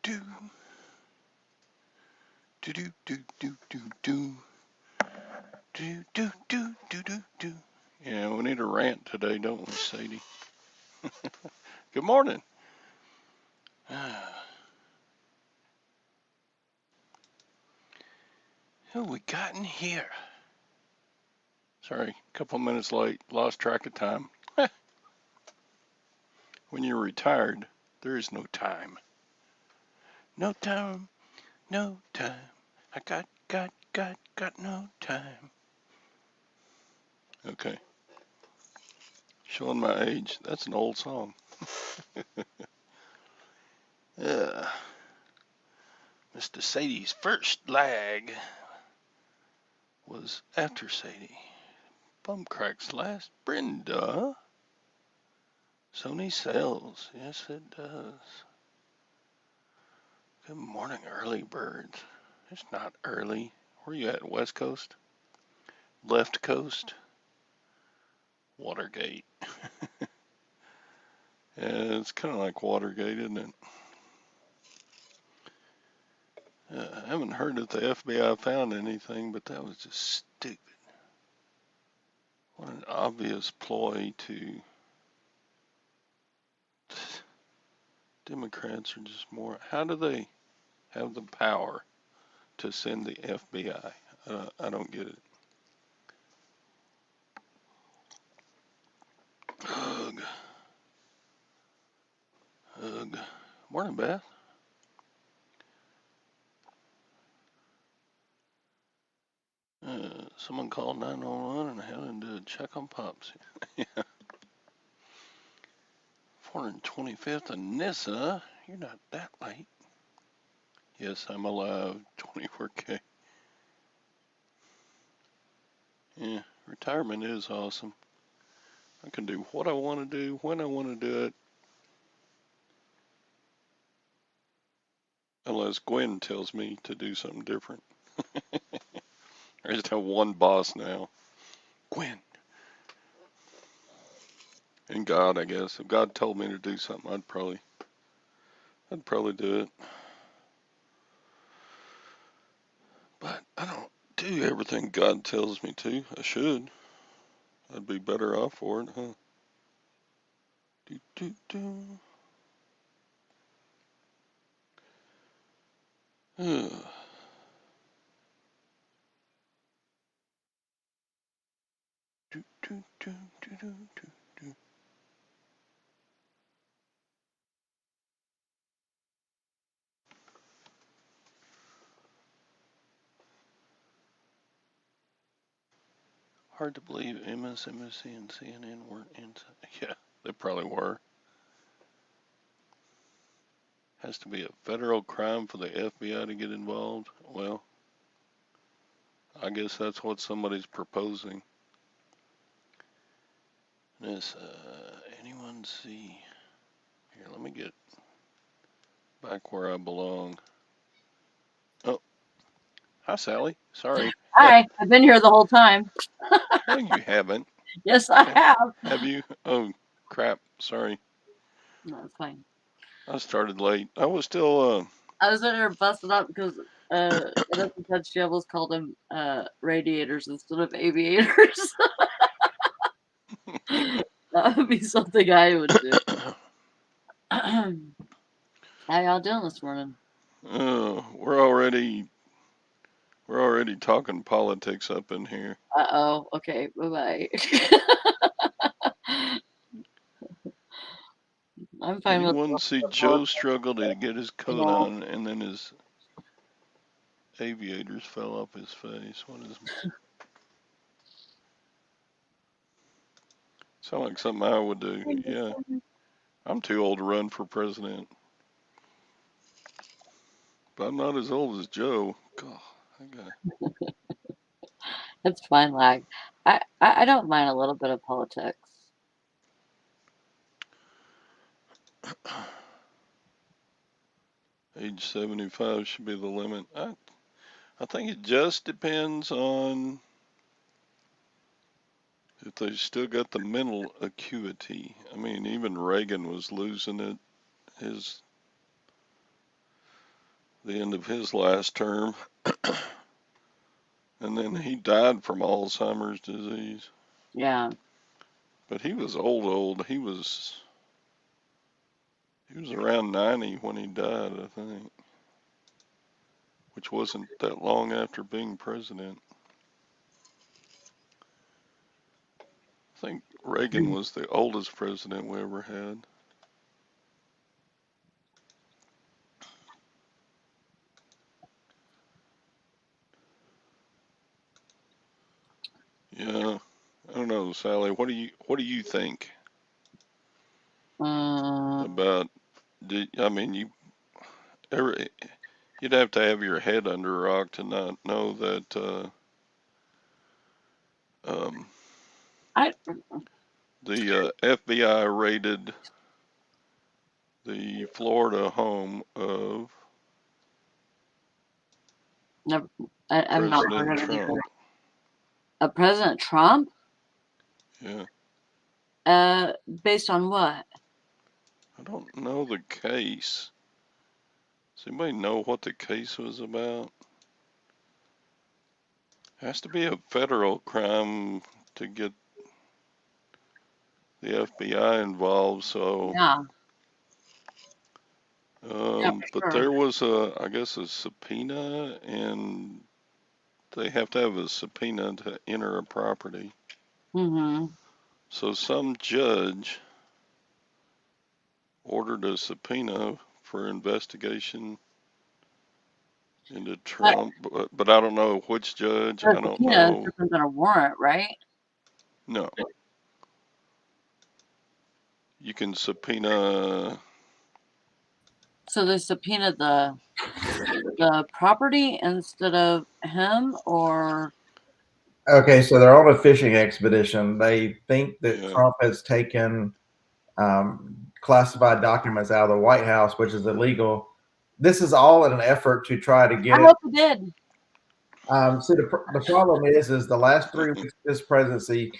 do. Do do do do do do. Do do do do do do. Yeah, we need a rant today, don't we, Sadie? Good morning. Who we got in here? Sorry, a couple minutes late. Lost track of time. When you're retired, there is no time. No time, no time. I got no time. Okay, showing my age. That's an old song. Mr. Sadie's first lag was after Sadie. Bumcrack's last. Brenda. Sony Sells. Yes, it does. Good morning, early birds. It's not early. Where you at? West Coast? Left Coast? Watergate. Yeah, it's kind of like Watergate, isn't it? I haven't heard that the FBI found anything, but that was just stupid. What an obvious ploy to. Democrats are just more. How do they have the power to send the FBI? I don't get it. Ugh. Ugh. Morning, Beth. Someone called 911 and had him do a check on Pops. Yeah. 425th and Nissa. You're not that late. Yes, I'm alive. 24K. Yeah, retirement is awesome. I can do what I want to do, when I want to do it. Unless Gwen tells me to do something different. I just have one boss now. Gwen. And God, I guess. If God told me to do something, I'd probably do it. But I don't do everything God tells me to. I should. I'd be better off for it, huh? Do do do. Do do do do do do. Hard to believe MSNBC and CNN weren't into. Yeah, they probably were. Has to be a federal crime for the FBI to get involved. Well, I guess that's what somebody's proposing. This, anyone see? Here, let me get back where I belong. Oh, hi, Sally. Sorry. Hi, I've been here the whole time. No, you haven't. Yes, I have. Have you? Oh, crap. Sorry. No, it's fine. I started late. I was still, I was in here busting up because Vanessa said she almost called them radiators instead of aviators. That would be something I would do. How y'all doing this morning? we're already talking politics up in here. Uh-oh. Okay, bye-bye. I'm fine with Anyone see the Joe politics, struggle to get his you coat know. on and then his aviators fell off his face? What is? Sound like something I would do. Yeah, I'm too old to run for president, but I'm not as old as Joe. God, I got. It's fine, lag. I don't mind a little bit of politics. Age 75 should be the limit. I think it just depends on if they still got the mental acuity. I mean, even Reagan was losing it. His the end of his last term, and then he died from Alzheimer's disease. Yeah. But he was old. He was around 90 when he died, I think, which wasn't that long after being president. I think Reagan was the oldest president we ever had. Yeah, I don't know, Sally. What do you think about? I mean, you'd have to have your head under a rock to not know that um, I the FBI raided the Florida home of never. I've not heard President of it either. Trump. President Trump? Yeah, Based on what? I don't know the case. Does anybody know what the case was about? Has to be a federal crime to get the FBI involved. So, Yeah. Yeah, but for sure. there was I guess, a subpoena, and they have to have a subpoena to enter a property. Mm-hmm. So some judge ordered a subpoena for investigation into Trump, but I don't know which judge. I don't subpoena is know. different than a warrant, right? No, you can subpoena. So they subpoenaed the property instead of him, or Okay, so they're on a fishing expedition. They think that Yeah, Trump has taken classified documents out of the White House, which is illegal. This is all in an effort to try to get I it. hope he did. See, the problem is the last 3 weeks of his presidency,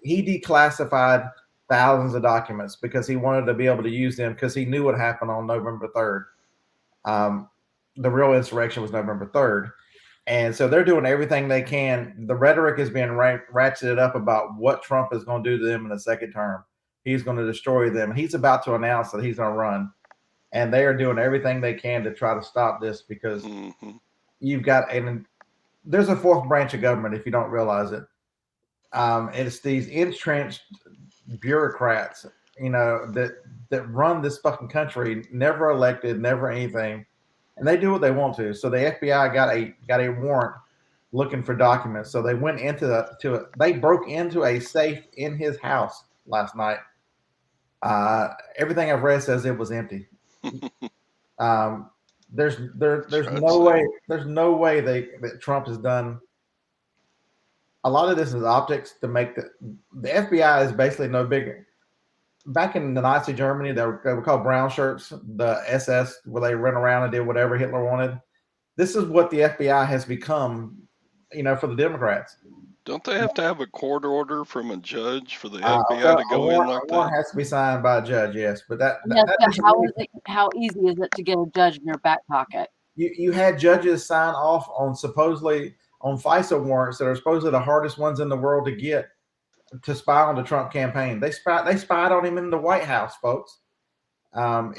he declassified thousands of documents because he wanted to be able to use them because he knew what happened on November 3rd. The real insurrection was November 3rd. And so they're doing everything they can. The rhetoric is being ratcheted up about what Trump is going to do to them in the second term. He's going to destroy them. He's about to announce that he's going to run. And they are doing everything they can to try to stop this because you've got there's a fourth branch of government if you don't realize it. It's these entrenched bureaucrats, that run this fucking country, never elected, never anything, and they do what they want to. So the FBI got a warrant looking for documents. So they went they broke into a safe in his house last night. Everything I've read says it was empty. There's no way that Trump has done. A lot of this is optics to make the FBI is basically no bigger. Back in the Nazi Germany, they were called brown shirts, the SS, where they ran around and did whatever Hitler wanted. This is what the FBI has become, for the Democrats. Don't they have to have a court order from a judge for the FBI to go in like a warrant that? has to be signed by a judge, yes. But how easy is it to get a judge in your back pocket? You had judges sign off on supposedly on FISA warrants that are supposedly the hardest ones in the world to get to spy on the Trump campaign. They spied on him in the White House, folks. We're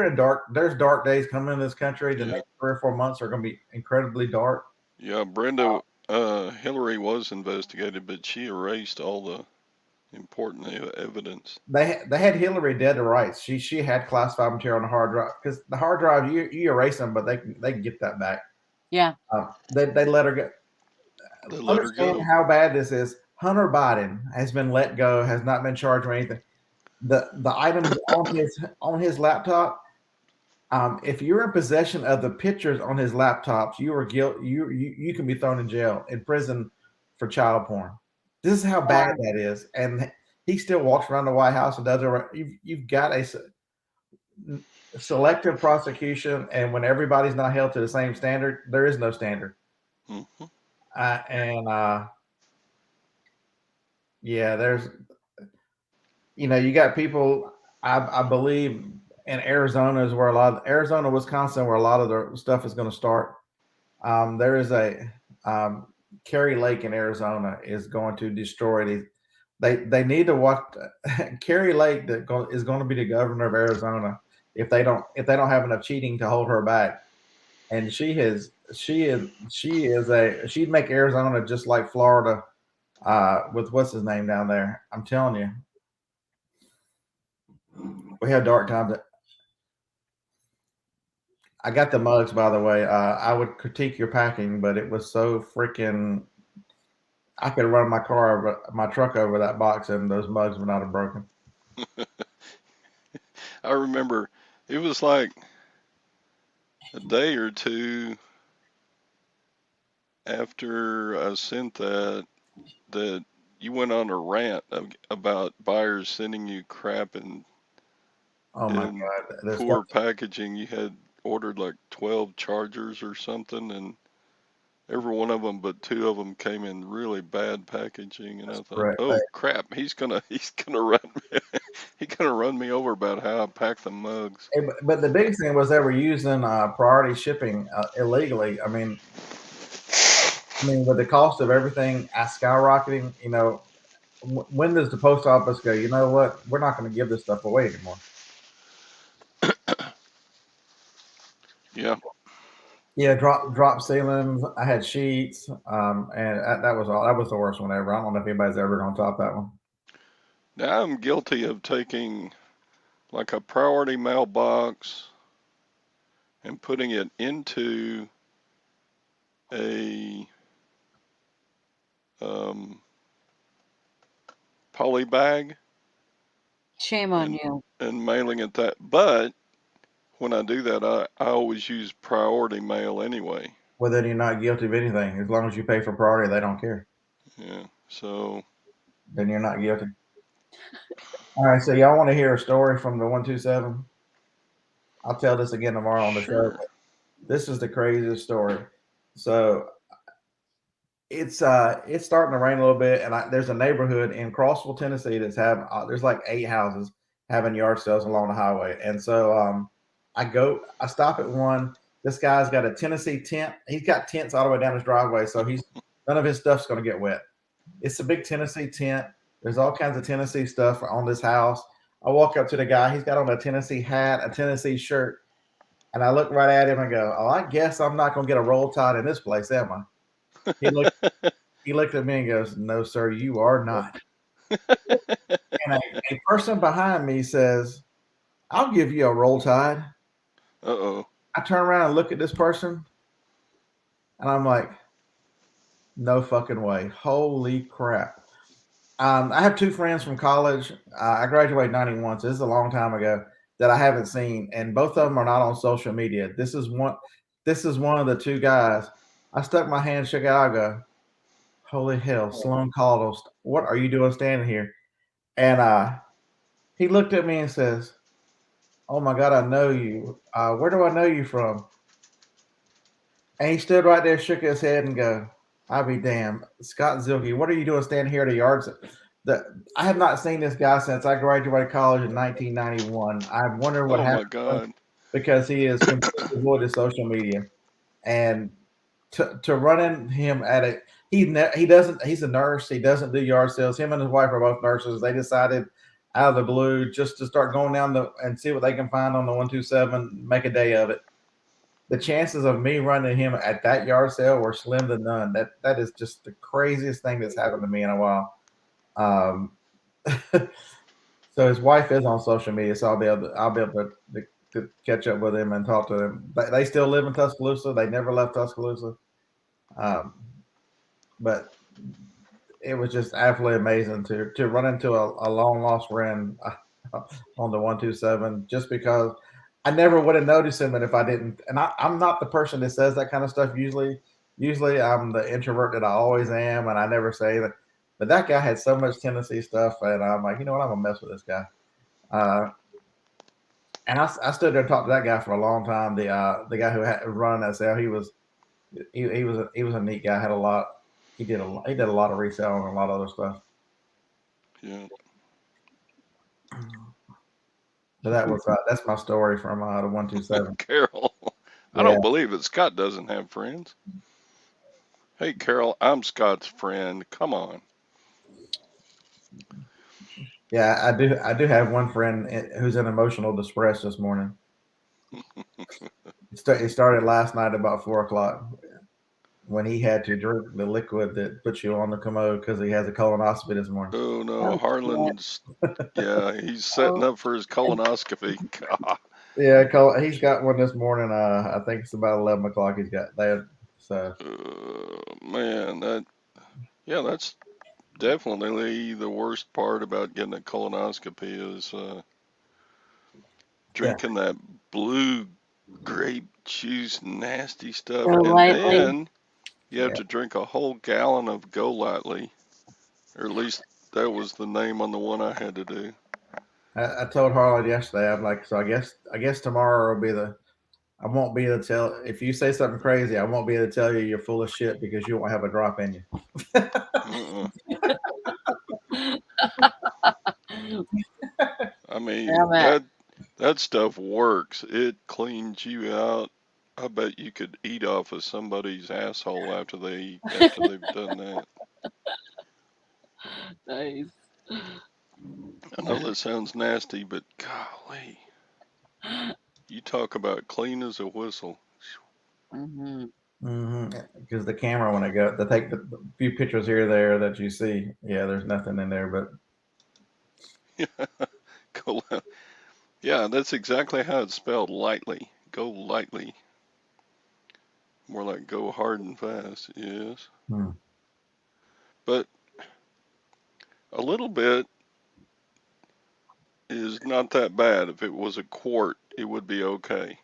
in dark. There's dark days coming in this country. The next 3 or 4 months are going to be incredibly dark. Yeah, Brenda, Hillary was investigated, but she erased all the important evidence. They had Hillary dead to rights. She had classified material on the hard drive because the hard drive you erase them, but they can get that back. Yeah. They let her go. They let her go. Understand how bad this is. Hunter Biden has been let go, has not been charged with anything. The items on his laptop. If you're in possession of the pictures on his laptops, you are guilty. You can be thrown in jail, in prison for child porn. This is how bad that is, and he still walks around the White House and does it. You've got a selective prosecution, and when everybody's not held to the same standard, there is no standard. Mm-hmm. Yeah, there's, you got people. I believe and Arizona is where Arizona, Wisconsin, where a lot of the stuff is going to start. There is a Kerry Lake in Arizona is going to destroy these. They need to watch Kerry Lake is going to be the governor of Arizona if they don't have enough cheating to hold her back. And she'd make Arizona just like Florida with what's his name down there. I'm telling you, we have dark times. I got the mugs, by the way. I would critique your packing, but it was so freaking. I could run my truck over that box, and those mugs would not have broken. I remember it was like a day or two after I sent that you went on a rant about buyers sending you crap and Oh my God! poor packaging. You had ordered like 12 chargers or something, and every one of them but 2 of them came in really bad packaging. And I thought, correct. oh crap, he's gonna run me, he's gonna run me over about how I pack the mugs. But the biggest thing was they were using priority shipping illegally. I mean, with the cost of everything skyrocketing, when does the post office go, you know what? We're not going to give this stuff away anymore. Yeah. Yeah, drop ceilings. I had sheets, and that was all. That was the worst one ever. I don't know if anybody's ever going to top that one. Now I'm guilty of taking like a priority mailbox and putting it into a poly bag. Shame on you. And mailing it that. But when I do that, I always use priority mail anyway. Well, then you're not guilty of anything. As long as you pay for priority, they don't care. Yeah. So. Then you're not guilty. All right. So y'all want to hear a story from the 127? I'll tell this again tomorrow on the show. This is the craziest story. So it's starting to rain a little bit, and there's a neighborhood in Crossville, Tennessee that's there's like 8 houses having yard sales along the highway, and so I stop at one. This guy's got a Tennessee tent. He's got tents all the way down his driveway, so none of his stuff's going to get wet. It's a big Tennessee tent. There's all kinds of Tennessee stuff on this house. I walk up to the guy. He's got on a Tennessee hat, a Tennessee shirt, and I look right at him and go, "Oh, I guess I'm not going to get a Roll Tide in this place, am I?" He looked at me and goes, "No, sir, you are not." And a person behind me says, "I'll give you a Roll Tide." Uh-oh. I turn around and look at this person, and I'm like, no fucking way. Holy crap. I have 2 friends from college. I graduated 91, so this is a long time ago, that I haven't seen, and both of them are not on social media. This is one of the 2 guys. I stuck my hand, shook out, I go, holy hell, Sloan Caldwell, what are you doing standing here? And he looked at me and says, "Oh my God, I know you. Where do I know you from?" And he stood right there, shook his head, and go, "I'll be damned. Scott Zilke, what are you doing standing here at a yard sale?" I have not seen this guy since I graduated college in 1991. I wonder what happened. Oh my God. Because he is completely devoid of social media. And to run in him at it, he doesn't, he's a nurse. He doesn't do yard sales. Him and his wife are both nurses. They decided out of the blue just to start going down and see what they can find on the 127, make a day of it. The chances of me running him at that yard sale were slim to none. That is just the craziest thing that's happened to me in a while. So his wife is on social media, so I'll be able to catch up with him and talk to him. They still live in Tuscaloosa. They never left Tuscaloosa. But it was just absolutely amazing to run into a long lost friend on the 127, just because I never would have noticed him, and if I didn't, and I'm not the person that says that kind of stuff usually. Usually I'm the introvert that I always am, and I never say that. But that guy had so much Tennessee stuff, and I'm like, you know what, I'm gonna mess with this guy. And I stood there and talked to that guy for a long time. The guy who had run that sale, he was a neat guy. Had a lot. He did a lot of reselling and a lot of other stuff. Yeah. So that's my story from the 127. Carol. I Yeah. don't believe it. Scott doesn't have friends. Hey, Carol, I'm Scott's friend. Come on. Yeah, I do have one friend who's in emotional distress this morning. It started last night about 4:00 when he had to drink the liquid that puts you on the commode because he has a colonoscopy this morning. Oh no, Oh, Harlan's. Yeah, he's setting up for his colonoscopy. God. Yeah, he's got one this morning. I think it's about 11:00. He's got that. So Man, that's definitely the worst part about getting a colonoscopy is drinking that blue grape juice, nasty stuff, Go and lightly. then you have to drink a whole gallon of Go Lightly, or at least that was the name on the one I had to do. I told Harlan yesterday. I'm like, so I guess tomorrow will be I won't be able to tell if you say something crazy. I won't be able to tell you you're full of shit because you won't have a drop in you. Uh-uh. I mean, Damn it. that stuff works. It cleans you out. I bet you could eat off of somebody's asshole after they've done that. Nice. I know that sounds nasty, but golly, you talk about clean as a whistle. Mm-hmm. Because the camera, when they take the few pictures here or there that you see, yeah, there's nothing in there, but Yeah, that's exactly how it's spelled. Lightly. Go lightly. More like go hard and fast. Yes. But a little bit is not that bad. If it was a quart, it would be okay.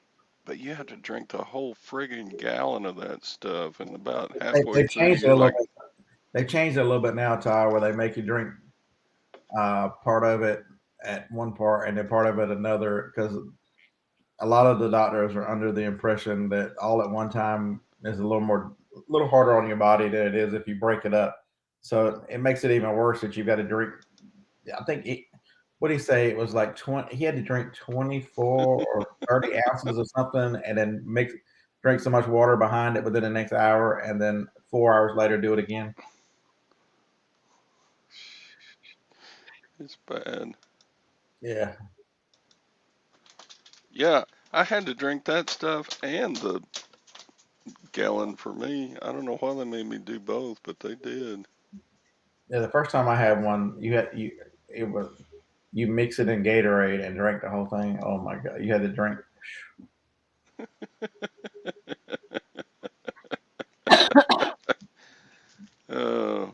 But you have to drink the whole friggin' gallon of that stuff, and about halfway they've through, changed it a you're little like, bit. They changed it a little bit now, Ty, where they make you drink part of it at one part and then part of it another, because a lot of the doctors are under the impression that all at one time is a little harder on your body than it is if you break it up. So it makes it even worse that you've got to drink. I think what did he say? It was like 20. He had to drink 24 or 30 ounces of something, and then drink so much water behind it within the next hour, and then 4 hours later do it again. it's bad. Yeah. Yeah, I had to drink that stuff and the gallon for me. I don't know why they made me do both, but they did. Yeah, the first time I had one, you mix it in Gatorade and drink the whole thing. Oh my god, you had to drink. Uh,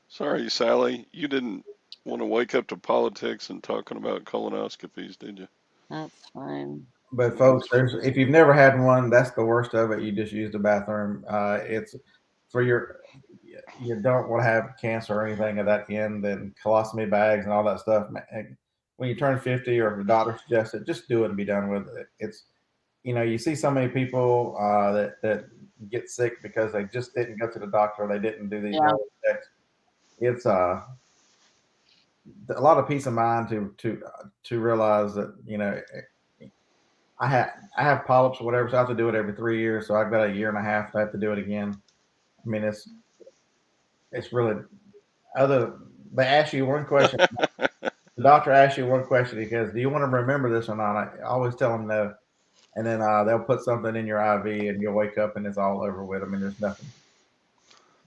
Sorry, Sally. You didn't want to wake up to politics and talking about colonoscopies, did you? That's fine. But folks, if you've never had one, that's the worst of it. You just use the bathroom. It's for you don't want to have cancer or anything at that end, and colostomy bags and all that stuff. When you turn 50, or if the doctor suggests it, just do it and be done with it. It's you see so many people that get sick because they just didn't go to the doctor. They didn't do these checks. It's a lot of peace of mind to realize that I have polyps or whatever, so I have to do it every 3 years. So I've got a year and a half to have to do it again. I mean, it's really they ask you one question. The doctor asks you one question. He goes, "Do you want to remember this or not?" I always tell them no, and then they'll put something in your IV, and you'll wake up and it's all over with. I mean, there's nothing.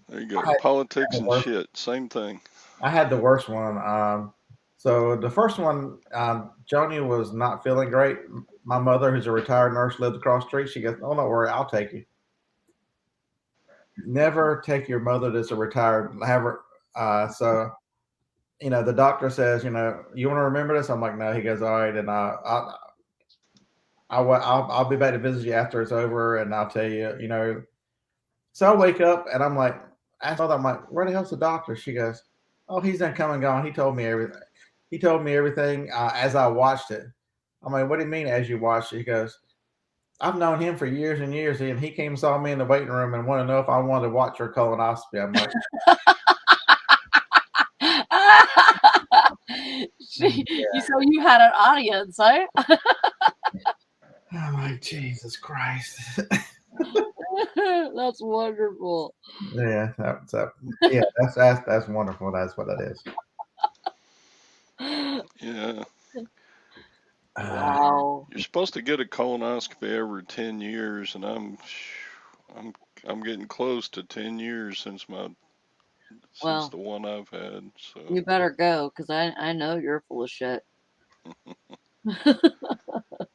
There you go. Politics and shit, same thing. I had the worst one. So the first one, Joni was not feeling great. My mother, who's a retired nurse, lived across the street. She goes, "Oh, don't worry, I'll take you." Never take your mother that's a retired. Have her. So the doctor says, you want to remember this? I'm like, no. He goes, all right, and I'll be back to visit you after it's over, and I'll tell you. So I wake up and I'm like, I'm like, where the hell's the doctor? She goes, oh, he's done come and gone. He told me everything. He told me everything as I watched it. I'm like, what do you mean as you watched it? He goes, I've known him for years and years, and he came and saw me in the waiting room and wanted to know if I wanted to watch her colonoscopy. I'm like, So you had an audience, eh? I'm like, Jesus Christ. That's wonderful. Yeah, that's wonderful. That's what that is. Yeah. Wow. You're supposed to get a colonoscopy every 10 years, and I'm getting close to 10 years since Well, the one I've had. So you better go, because I know you're full of shit.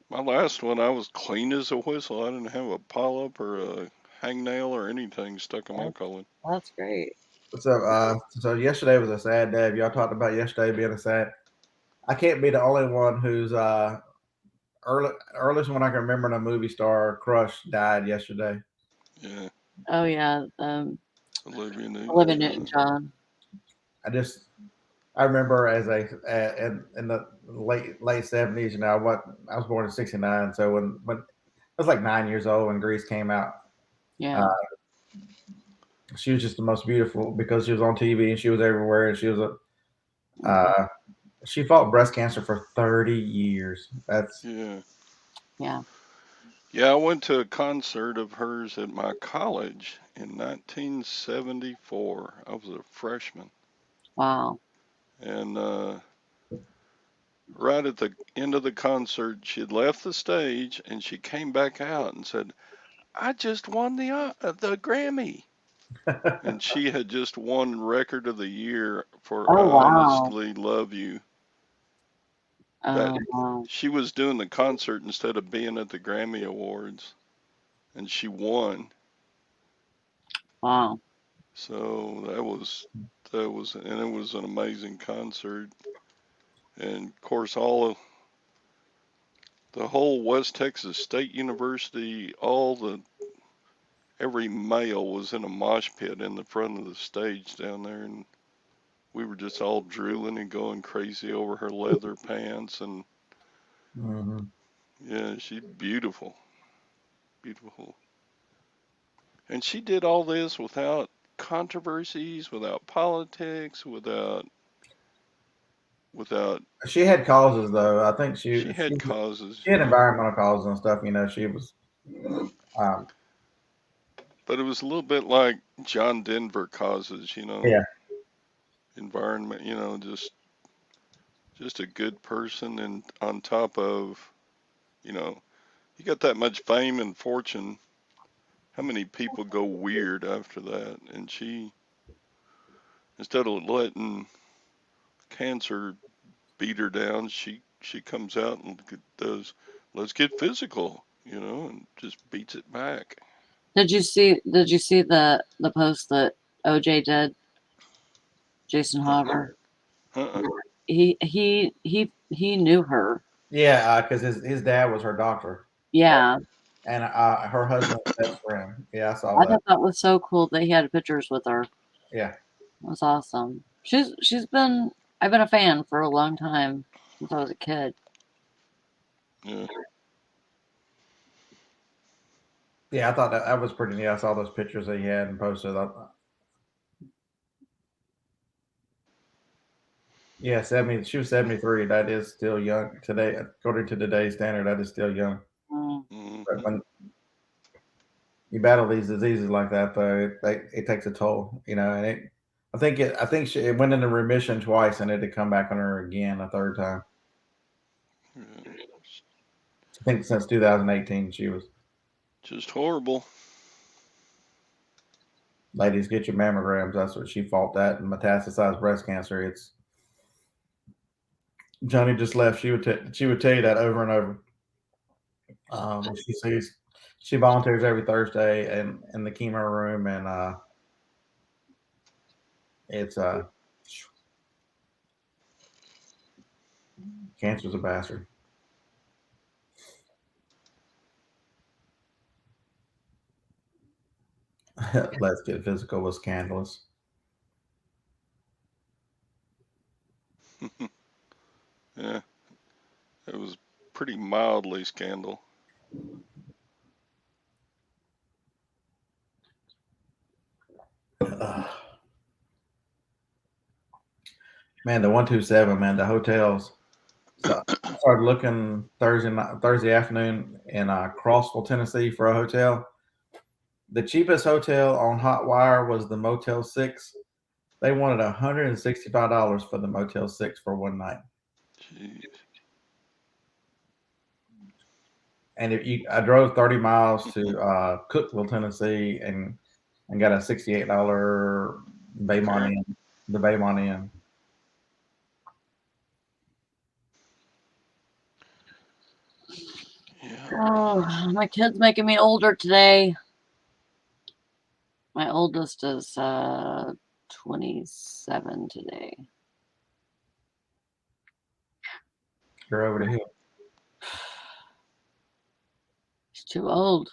my last one, I was clean as a whistle. I didn't have a polyp or a hangnail or anything stuck in my colon. That's great. So yesterday was a sad day. Y'all talked about yesterday being a sad. I can't be the only one who's earliest one I can remember in a movie star crush died yesterday. Yeah. Oh yeah, Olivia Olivia Newton-John. Newton-John. I remember as in the late 70s. You know, I was born in '69, so when I was like 9 years old when Grease came out. Yeah. She was just the most beautiful because she was on TV and she was everywhere, and she was she fought breast cancer for 30 years. That's Yeah. I went to a concert of hers at my college in 1974. I was a freshman. Wow. And right at the end of the concert, she had left the stage and she came back out and said, "I just won the Grammy." And she had just won Record of the Year for Oh "I wow. Honestly Love You." That Oh wow. she was doing the concert instead of being at the Grammy Awards, and she won. Wow. So and it was an amazing concert. And of course, the whole West Texas State University, every male was in a mosh pit in the front of the stage down there, and we were just all drooling and going crazy over her leather pants. And yeah, she's beautiful, beautiful. And she did all this without controversies, without politics, without. She had causes though. I think She had causes, she had environmental causes and stuff. You know, she was. But it was a little bit like John Denver causes, Yeah. Environment, just a good person, and on top of, you got that much fame and fortune. How many people go weird after that? And she, instead of letting cancer beat her down, she comes out and does, "Let's get physical," and just beats it back. Did you see the post that OJ did? Jason Hogger. Uh-uh. He knew her. Yeah, because his dad was her doctor. Yeah. And her husband was best friend. Yeah, I saw I that. thought that was so cool that he had pictures with her. Yeah. That was awesome. I've been a fan for a long time since I was a kid. Yeah. Yeah, I thought that was pretty neat. I saw those pictures that he had and posted. Yeah, 70. She was 73. That is still young today, according to today's standard. That is still young. Mm-hmm. But when you battle these diseases like that, though, it takes a toll. And I think it went into remission twice, and it had come back on her again a third time. Yeah. I think since 2018, she was. Just horrible. Ladies, get your mammograms. That's what she fought that, and metastasized breast cancer. It's Johnny just left. She would tell you that over and over. She volunteers every Thursday in the chemo room, and it's cancer's a bastard. Let's get physical was scandalous. Yeah, it was pretty mildly scandal. Man, the 127, man, the hotels. So I started looking Thursday afternoon in Crossville, Tennessee for a hotel. The cheapest hotel on Hotwire was the Motel 6. They wanted $165 for the Motel 6 for one night. Jeez. And I drove 30 miles to Cookeville, Tennessee, and got a $68 Baymont Inn, the Baymont Inn. Yeah. Oh, my kid's making me older today. My oldest is 27 today. You're over the hill. He's too old.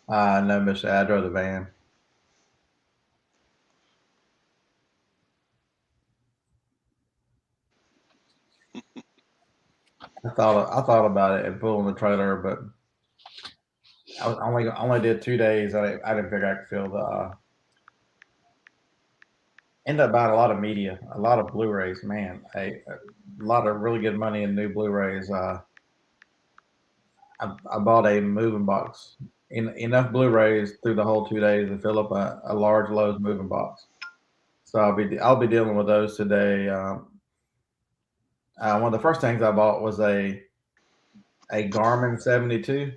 No, Mr. I drove the van. I thought about it and pulling the trailer, but I only did 2 days. I didn't figure I could feel the. Ended up buying a lot of media, a lot of Blu-rays. Man, a lot of really good money in new Blu-rays. I bought a moving box, enough Blu-rays through the whole 2 days to fill up a large Lowe's moving box. So I'll be dealing with those today. One of the first things I bought was a Garmin 72.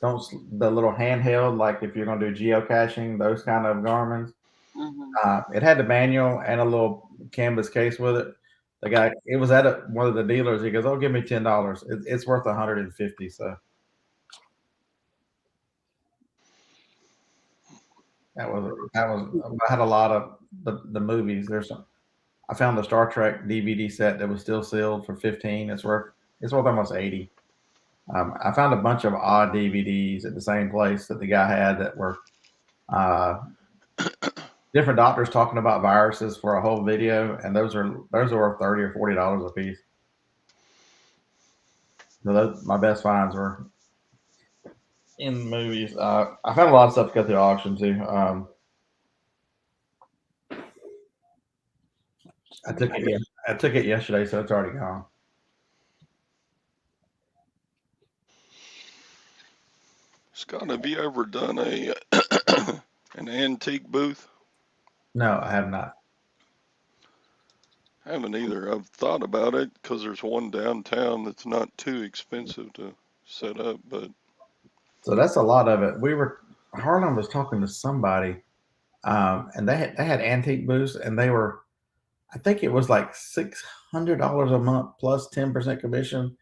The little handheld, like if you're going to do geocaching, those kind of Garmins. Mm-hmm. It had the manual and a little canvas case with it. The guy, it was at one of the dealers. He goes, "Oh, give me $10. It's worth $150." So that was I had a lot of the movies. I found the Star Trek DVD set that was still sealed for 15. It's worth almost 80. I found a bunch of odd DVDs at the same place that the guy had that were different doctors talking about viruses for a whole video, and those are worth $30 or $40 a piece. So my best finds were in movies. I found a lot of stuff to go through the auction too. I took it yesterday, so it's already gone. Scott, have you ever done a an antique booth? No, I have not. I haven't either. I've thought about it because there's one downtown that's not too expensive to set up, but So that's a lot of it. Harlan was talking to somebody, and they had antique booths, and they were, I think it was like $600 a month plus 10% commission.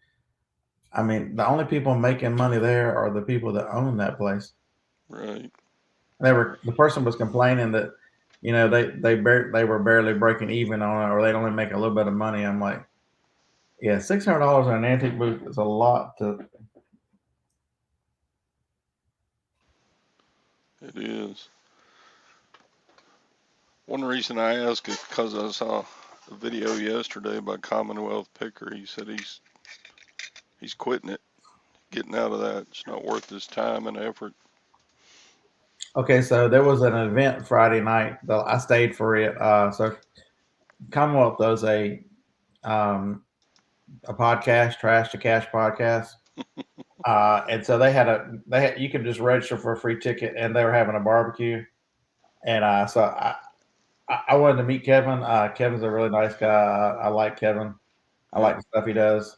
I mean, the only people making money there are the people that own that place. right. The person was complaining that, they were barely breaking even on it, or they'd only make a little bit of money. I'm like, yeah, $600 in an antique booth is a lot to. It is. One reason I ask is because I saw a video yesterday by Commonwealth Picker. He said he's quitting it, getting out of that. It's not worth his time and effort. Okay, so there was an event Friday night. I stayed for it. So Commonwealth does a podcast, Trash to Cash podcast, and so you could just register for a free ticket, and they were having a barbecue, and so I wanted to meet Kevin. Kevin's a really nice guy. I like Kevin. I like the stuff he does,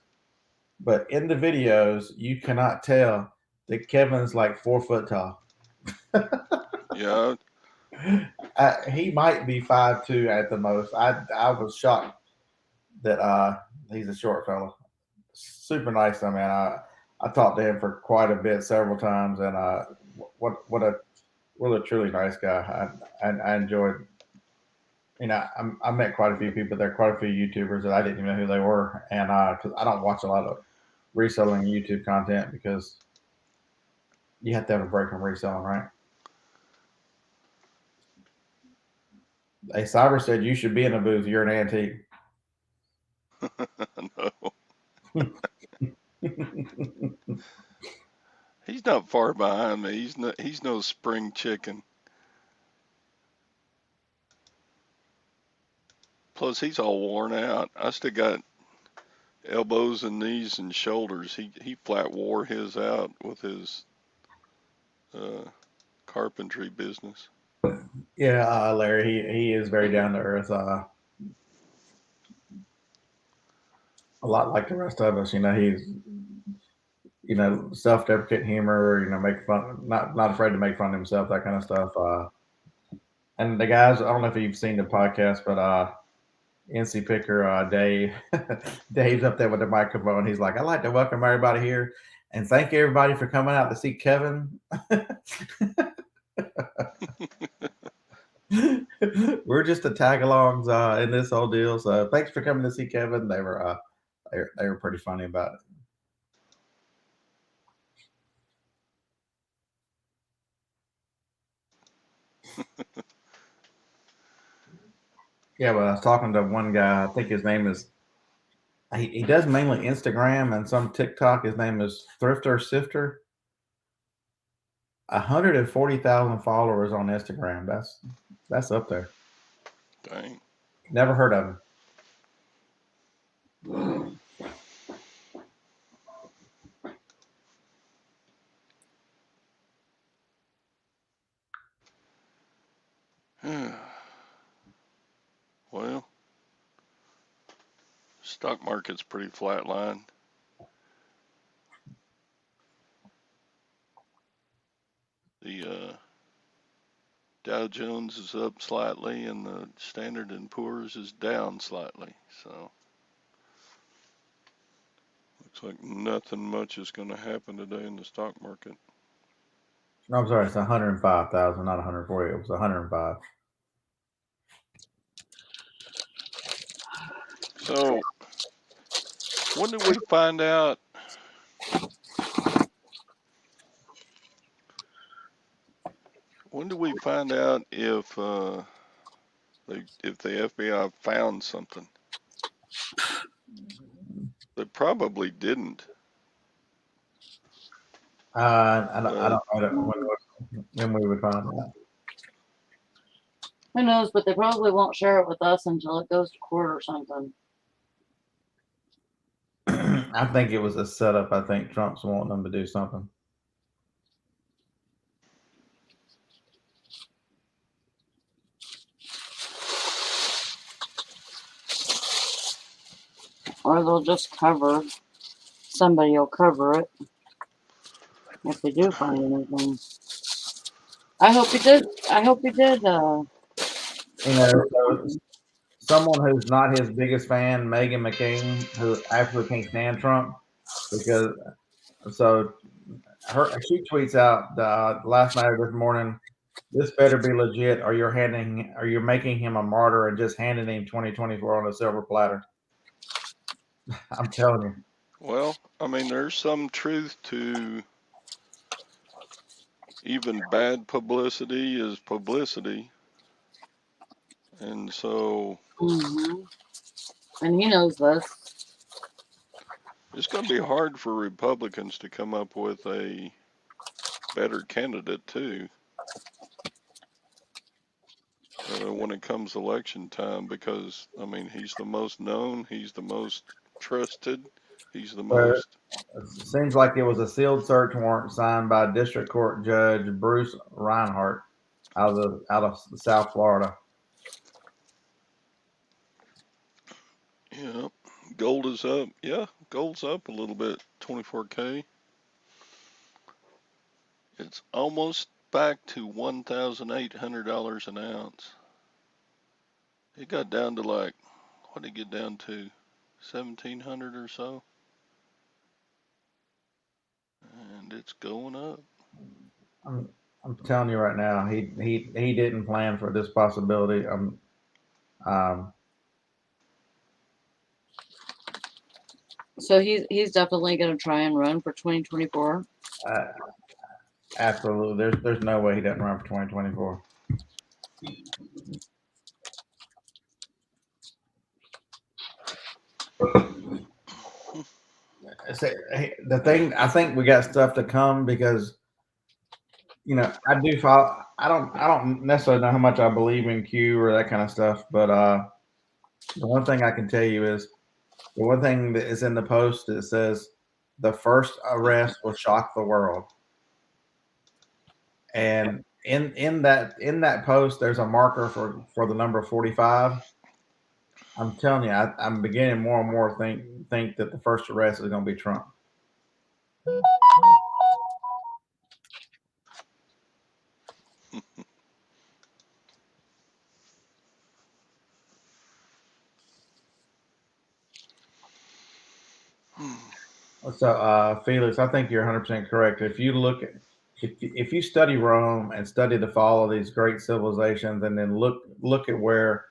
but in the videos, you cannot tell that Kevin's like 4 foot tall. Yeah. He might be 5'2" at the most. I was shocked that he's a short fellow. Super nice though, man. I talked to him for quite a bit, several times, and what a really truly nice guy. I enjoyed. I met quite a few people there, quite a few YouTubers that I didn't even know who they were, and because I don't watch a lot of reselling YouTube content because you have to have a break from reselling, right? Hey, Cyber said you should be in a booth. You're an antique. No. He's not far behind me. He's no spring chicken. Plus, he's all worn out. I still got elbows and knees and shoulders. He flat wore his out with his carpentry business. Yeah, Larry, he is very down to earth. A lot like the rest of us. He's self-deprecating humor. Make fun, not afraid to make fun of himself, that kind of stuff. And the guys, I don't know if you've seen the podcast, but NC Picker, Dave, Dave's up there with the microphone. He's like, I'd like to welcome everybody here and thank everybody for coming out to see Kevin. We're just the tag-alongs in this whole deal. So thanks for coming to see Kevin. They were pretty funny about it. Yeah, but I was talking to one guy. I think his name is. He does mainly Instagram and some TikTok. His name is Thrifter Sifter. 140,000 followers on Instagram. That's up there. Dang. Never heard of him. Well, stock market's pretty flatlined. The Dow Jones is up slightly, and the Standard & Poor's is down slightly. So looks like nothing much is going to happen today in the stock market. No, I'm sorry, it's 105,000, not 140. It was 105. So when did we find out? When do we find out if the FBI found something? They probably didn't. I don't know when we would find out. Who knows? But they probably won't share it with us until it goes to court or something. I think it was a setup. I think Trump's wanting them to do something. Or they'll just cover. Somebody will cover it if they do find anything. I hope he did. Someone who's not his biggest fan, Meghan McCain, who absolutely can't stand Trump, because she tweets out last night or this morning, this better be legit, or you're making him a martyr and just handing him 2024 on a silver platter. I'm telling you. Well, I mean, there's some truth to even bad publicity is publicity. And so. Mm-hmm. And he knows this. It's going to be hard for Republicans to come up with a better candidate, too, when it comes election time, because, I mean, he's the most known, he's the most trusted, he's the most. It seems like it was a sealed search warrant signed by District Court Judge Bruce Reinhart out of South Florida. Yeah, gold is up. Yeah, gold's up a little bit, 24K. It's almost back to $1,800 an ounce. It got down to like, what did it get down to? 1,700 or so. And it's going up. I'm telling you right now, he didn't plan for this possibility. So he's definitely going to try and run for 2024. Absolutely, there's no way he doesn't run for 2024. the thing, I think we got stuff to come because, I do follow. I don't necessarily know how much I believe in Q or that kind of stuff, but the one thing I can tell you is the one thing that is in the post that says the first arrest will shock the world, and in that post there's a marker for the number 45. I'm telling you, I'm beginning more and more think that the first arrest is going to be Trump. So, Felix, I think you're 100% correct. If you look at, if you study Rome and study the fall of these great civilizations, and then look at where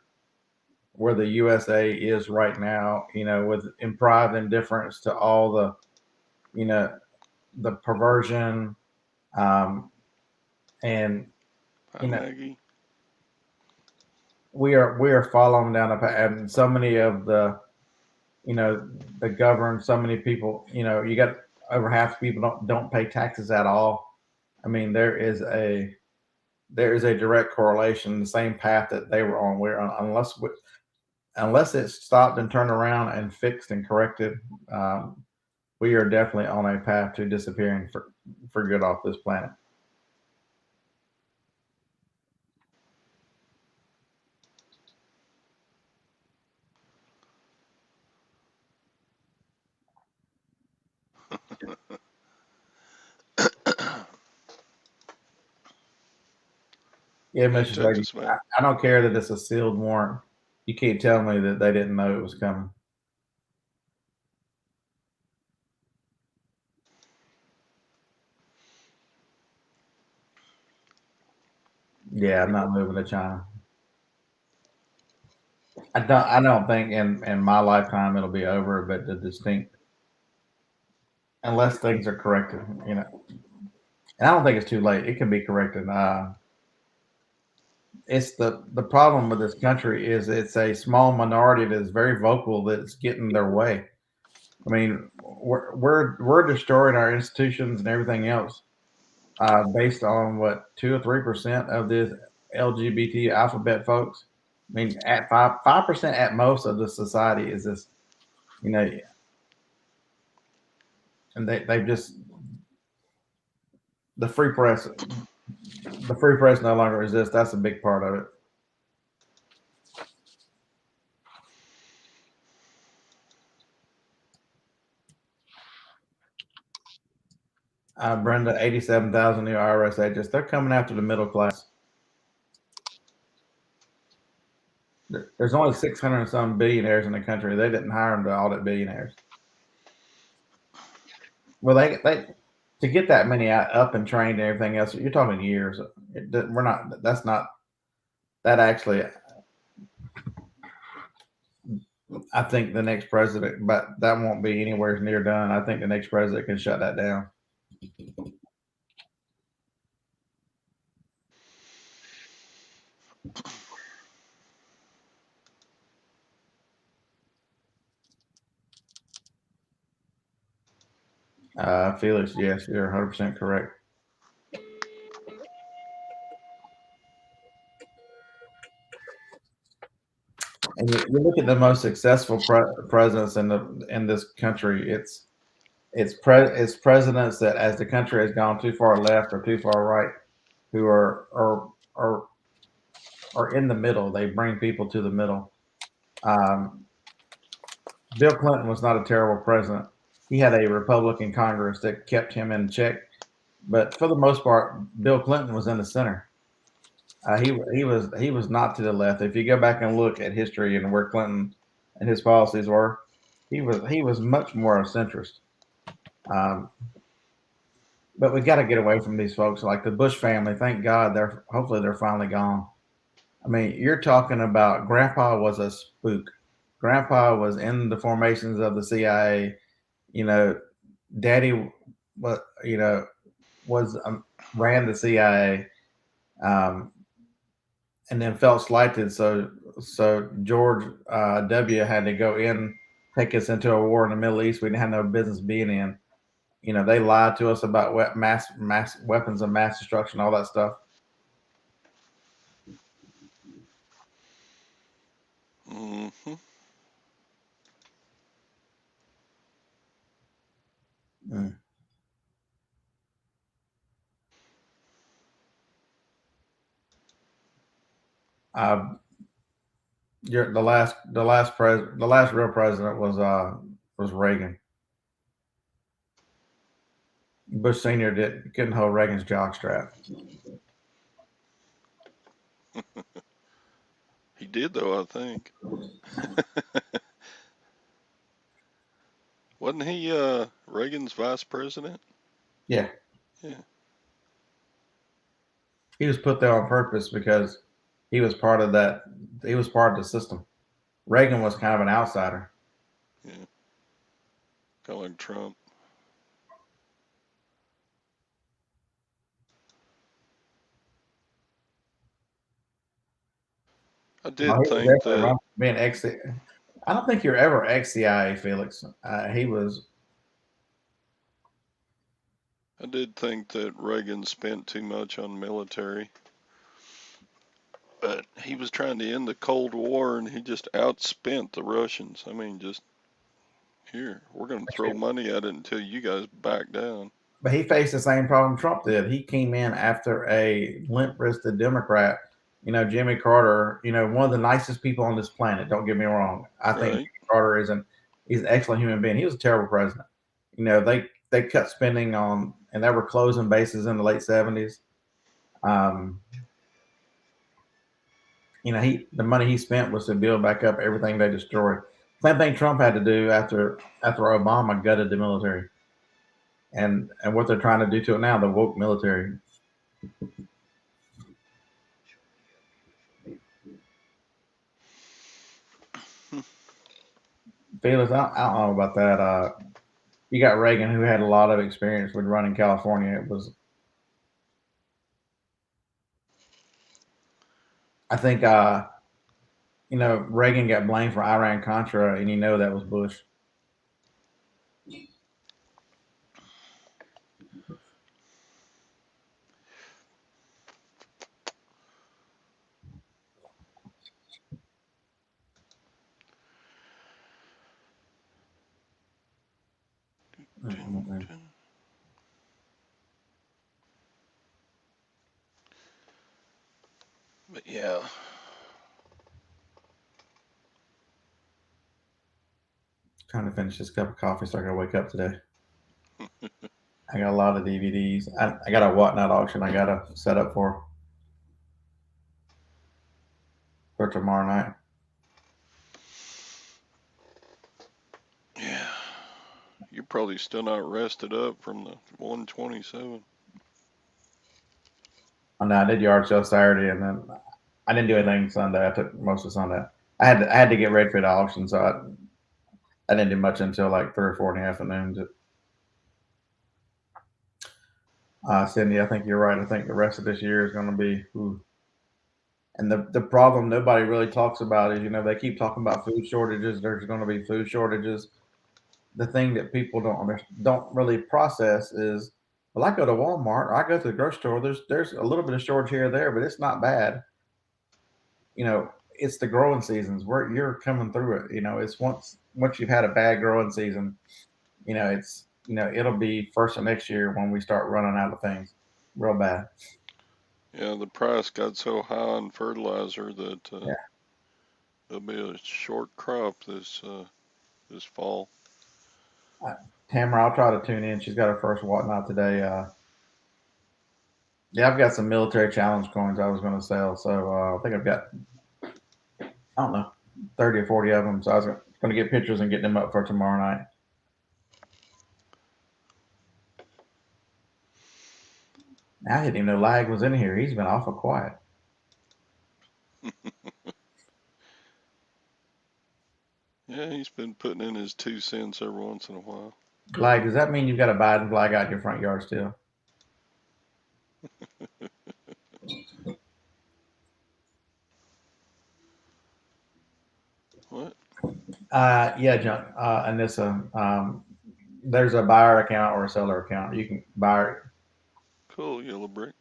the USA is right now, with improv indifference to all the, the perversion, and Maggie. we are following down a path, and so many of the, the governed, so many people, you got over half the people don't pay taxes at all. I mean, there is a direct correlation, the same path that they were on. We're on, unless it's stopped and turned around and fixed and corrected, we are definitely on a path to disappearing for good off this planet. Yeah, Mrs. Lady, I don't care that it's a sealed warrant. You can't tell me that they didn't know it was coming. Yeah, I'm not moving to China. I don't think in my lifetime it'll be over, but the distinct, unless things are corrected, and I don't think it's too late. It can be corrected. It's the problem with this country is it's a small minority that is very vocal that's getting their way. I mean, we're destroying our institutions and everything else based on what 2 or 3% of this LGBT alphabet folks. I mean, at 5% at most of the society is this, and they just the free press no longer exists. That's a big part of it. Brenda, 87,000 new IRS agents. They're coming after the middle class. There's only 600 and some billionaires in the country. They didn't hire them to audit billionaires. Well, they to get that many up and trained and everything else, you're talking years. We're not. That's not. That actually, I think the next president, but that won't be anywhere near done. I think the next president can shut that down. Felix, yes, you're 100% correct. And you look at the most successful presidents in this country. It's presidents that, as the country has gone too far left or too far right, who are in the middle. They bring people to the middle. Bill Clinton was not a terrible president. He had a Republican Congress that kept him in check, but for the most part, Bill Clinton was in the center. He was not to the left. If you go back and look at history and where Clinton and his policies were, he was much more a centrist. But we got to get away from these folks like the Bush family. Thank God hopefully they're finally gone. I mean, you're talking about Grandpa was a spook. Grandpa was in the formations of the CIA. Daddy was ran the CIA, and then felt slighted. So George W. had to go in take us into a war in the Middle East we didn't have no business being in. You know, they lied to us about mass weapons of mass destruction, all that stuff. Mm-hmm. Mm. The last real president was Reagan. Bush Senior couldn't hold Reagan's jockstrap. He did, though, I think. Wasn't he Reagan's vice president? Yeah. Yeah. He was put there on purpose because he was part of that. He was part of the system. Reagan was kind of an outsider. Yeah. Kind of like Trump. I He did was think definitely that. wrong for being ex. I don't think you're ever ex CIA, Felix. He was. I did think that Reagan spent too much on military. But he was trying to end the Cold War, and he just outspent the Russians. I mean, just here, we're going to throw money at it until you guys back down. But he faced the same problem Trump did. He came in after a limp-wristed Democrat. You know, Jimmy Carter. You know, one of the nicest people on this planet. Don't get me wrong. I think Right. Jimmy Carter he's an excellent human being. He was a terrible president. You know, they cut spending on, and they were closing bases in the late 70s. You know, the money he spent was to build back up everything they destroyed. Same thing Trump had to do after Obama gutted the military, and what they're trying to do to it now, the woke military. Felix, I don't know about that. You got Reagan, who had a lot of experience with running California. It was, I think, you know, Reagan got blamed for Iran Contra, and you know that was Bush. Mm-hmm. But yeah. Trying to finish this cup of coffee so I can wake up today. I got a lot of DVDs. I got a whatnot auction I got to set up for tomorrow night. Yeah. You're probably still not rested up from the 127. Oh, no, I did yard sale Saturday, and then I didn't do anything Sunday. I took most of Sunday. I had to get ready for the auction, so I didn't do much until like 3 or 4 in the afternoon. Cindy, I think you're right. I think the rest of this year is going to be. Ooh. And the problem nobody really talks about is, you know, they keep talking about food shortages. There's going to be food shortages. The thing that people don't really process is, well, I go to Walmart or I go to the grocery store. There's a little bit of shortage here or there, but it's not bad. You know, it's the growing seasons where you're coming through it. You know, it's once you've had a bad growing season, you know, it'll be first of next year when we start running out of things real bad. Yeah, the price got so high on fertilizer that Yeah. there'll be a short crop this fall. Tamara, I'll try to tune in. She's got her first whatnot today. Yeah, I've got some military challenge coins I was going to sell. So I think I've got, I don't know, 30 or 40 of them. So I was going to get pictures and get them up for tomorrow night. I didn't even know Lag was in here. He's been awful quiet. Yeah, he's been putting in his 2 cents every once in a while. Lag, does that mean you've got a Biden flag out in your front yard still? What? Yeah, John. And this there's a buyer account or a seller account. You can buy. Cool, yellow brick.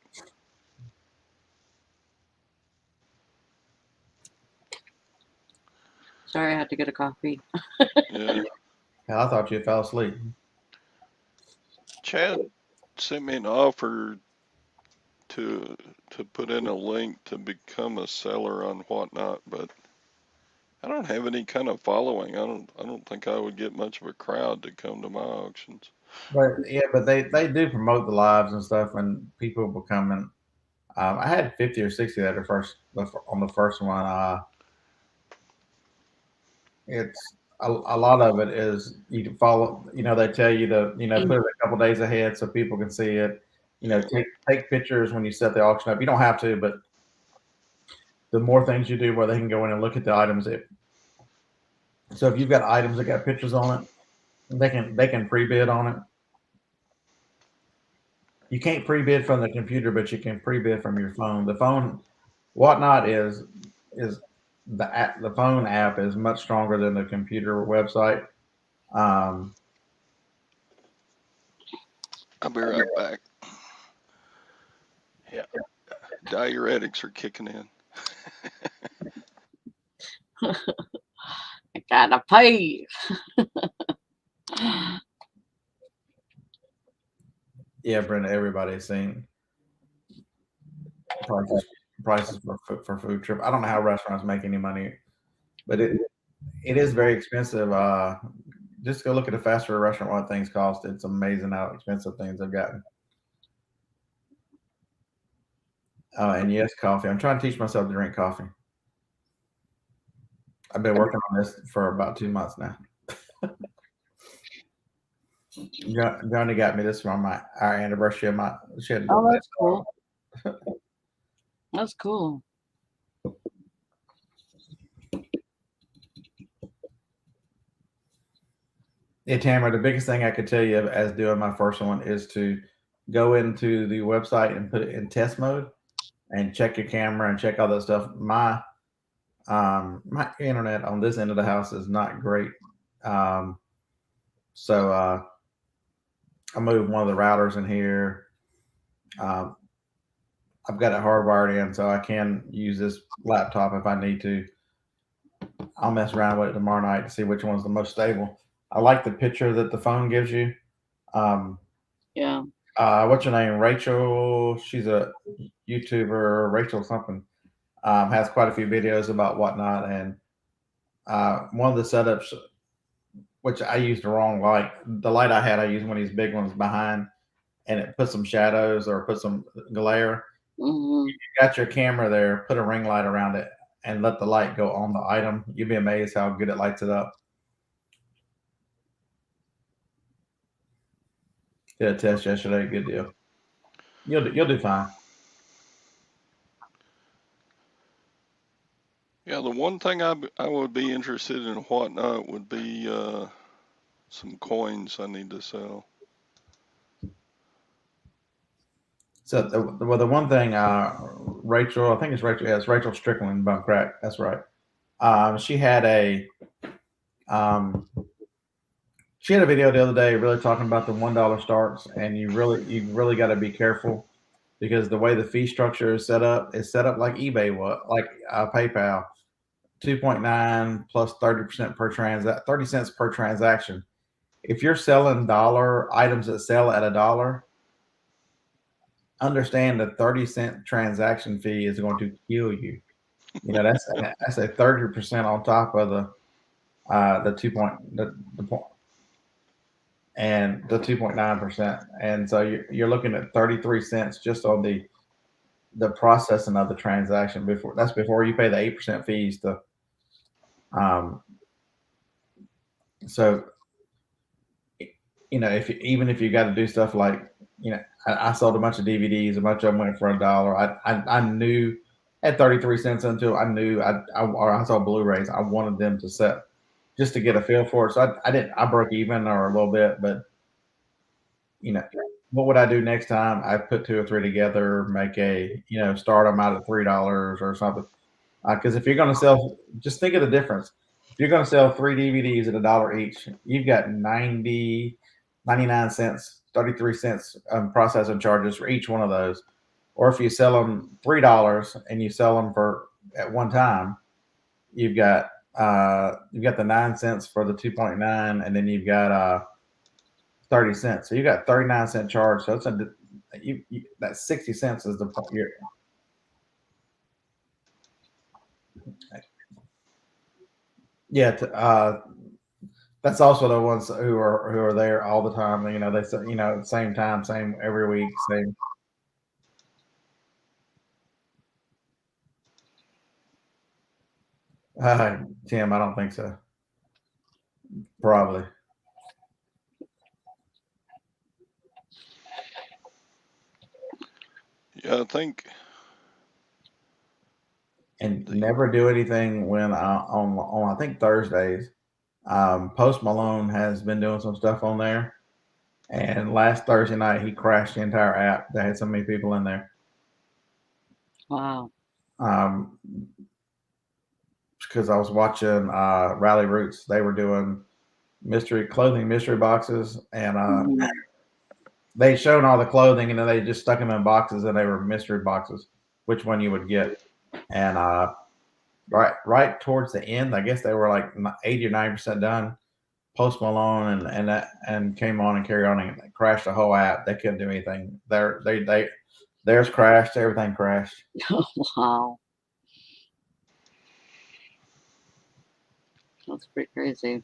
Sorry, I had to get a coffee. Yeah. Hell, I thought you fell asleep. Chad sent me an offer to put in a link to become a seller on Whatnot, but I don't have any kind of following. I don't think I would get much of a crowd to come to my auctions. But yeah, but they do promote the lives and stuff, and people will come in. I had 50 or 60 that are on the first one. It's a lot of it is you can follow. They tell you to put it a couple days ahead so people can see it. Take pictures when you set the auction up. You don't have to, but the more things you do where they can go in and look at the items. So if you've got items that got pictures on it, they can pre-bid on it. You can't pre-bid from the computer, but you can pre-bid from your phone. The phone, Whatnot is the phone app is much stronger than the computer website. I'll be right back. Yeah, diuretics are kicking in. I gotta pay. Yeah, Brenda, everybody's seen prices for food trip. I don't know how restaurants make any money, but it is very expensive. Just go look at a fast food restaurant, what things cost. It's amazing how expensive things have gotten. And yes, coffee. I'm trying to teach myself to drink coffee. I've been working on this for about 2 months now. Johnny got me this for our anniversary of my. Oh, that's cool. That's cool. Yeah, Tamara, the biggest thing I could tell you as doing my first one is to go into the website and put it in test mode and check your camera and check all that stuff. My internet on this end of the house is not great. So I moved one of the routers in here. I've got it hardwired in, so I can use this laptop if I need to. I'll mess around with it tomorrow night to see which one's the most stable. I like the picture that the phone gives you. Yeah. What's your name? Rachel. She's a YouTuber. Rachel something. Has quite a few videos about Whatnot, and one of the setups, which I used the wrong light. The light I had, I used one of these big ones behind, and it put some shadows or put some glare. Mm-hmm. You got your camera there, put a ring light around it, and let the light go on the item. You'd be amazed how good it lights it up. Did a test yesterday. Good deal. You'll do fine. Yeah, the one thing I would be interested in Whatnot would be some coins I need to sell. So the one thing, Rachel, I think it's Rachel. Yeah, it's Rachel Strickland, Bum Crack. That's right. She had a video the other day, really talking about the $1 starts, and you really got to be careful because the way the fee structure is set up like eBay like PayPal, 2.9 plus 30% per 30 cents per transaction. If you're selling dollar items that sell at $1, understand the 30-cent transaction fee is going to kill you. That's a 30% on top of the 2.9%, and so you're looking at 33 cents just on the processing of the transaction before you pay the 8% fees to. So even if you got to do stuff like I sold a bunch of DVDs, a bunch of them went for $1. I knew at 33 cents until I knew I saw Blu-rays. I wanted them to set just to get a feel for it. So I broke even or a little bit, but what would I do next time? I put 2 or 3 together, make start them out at $3 or something. Because if you're going to sell, just think of the difference. you're going to sell 3 DVDs at $1 each, you've got 99 cents, 33 cents processing charges for each one of those. Or if you sell them $3 and you sell them for at one time, you've got the 9 cents for the 2.9, and then you've got 30 cents. So you got 39-cent charge. So it's that 60 cents is the point. Yeah, that's also the ones who are there all the time. You know, they say, you know, same time, same every week, same. Tim, I don't think so. Probably. Yeah, I think. And never do anything when on I think Thursdays. Post Malone has been doing some stuff on there, and last Thursday night he crashed the entire app. They had so many people in there. Wow. Because I was watching Rally Roots. They were doing clothing mystery boxes, and they showed all the clothing, and then they just stuck them in boxes, and they were mystery boxes, which one you would get. And right towards the end, I guess they were like 80 or 90% done. Post Malone and came on and carried on and crashed the whole app. They couldn't do anything. Theirs crashed. Everything crashed. Wow. That's pretty crazy.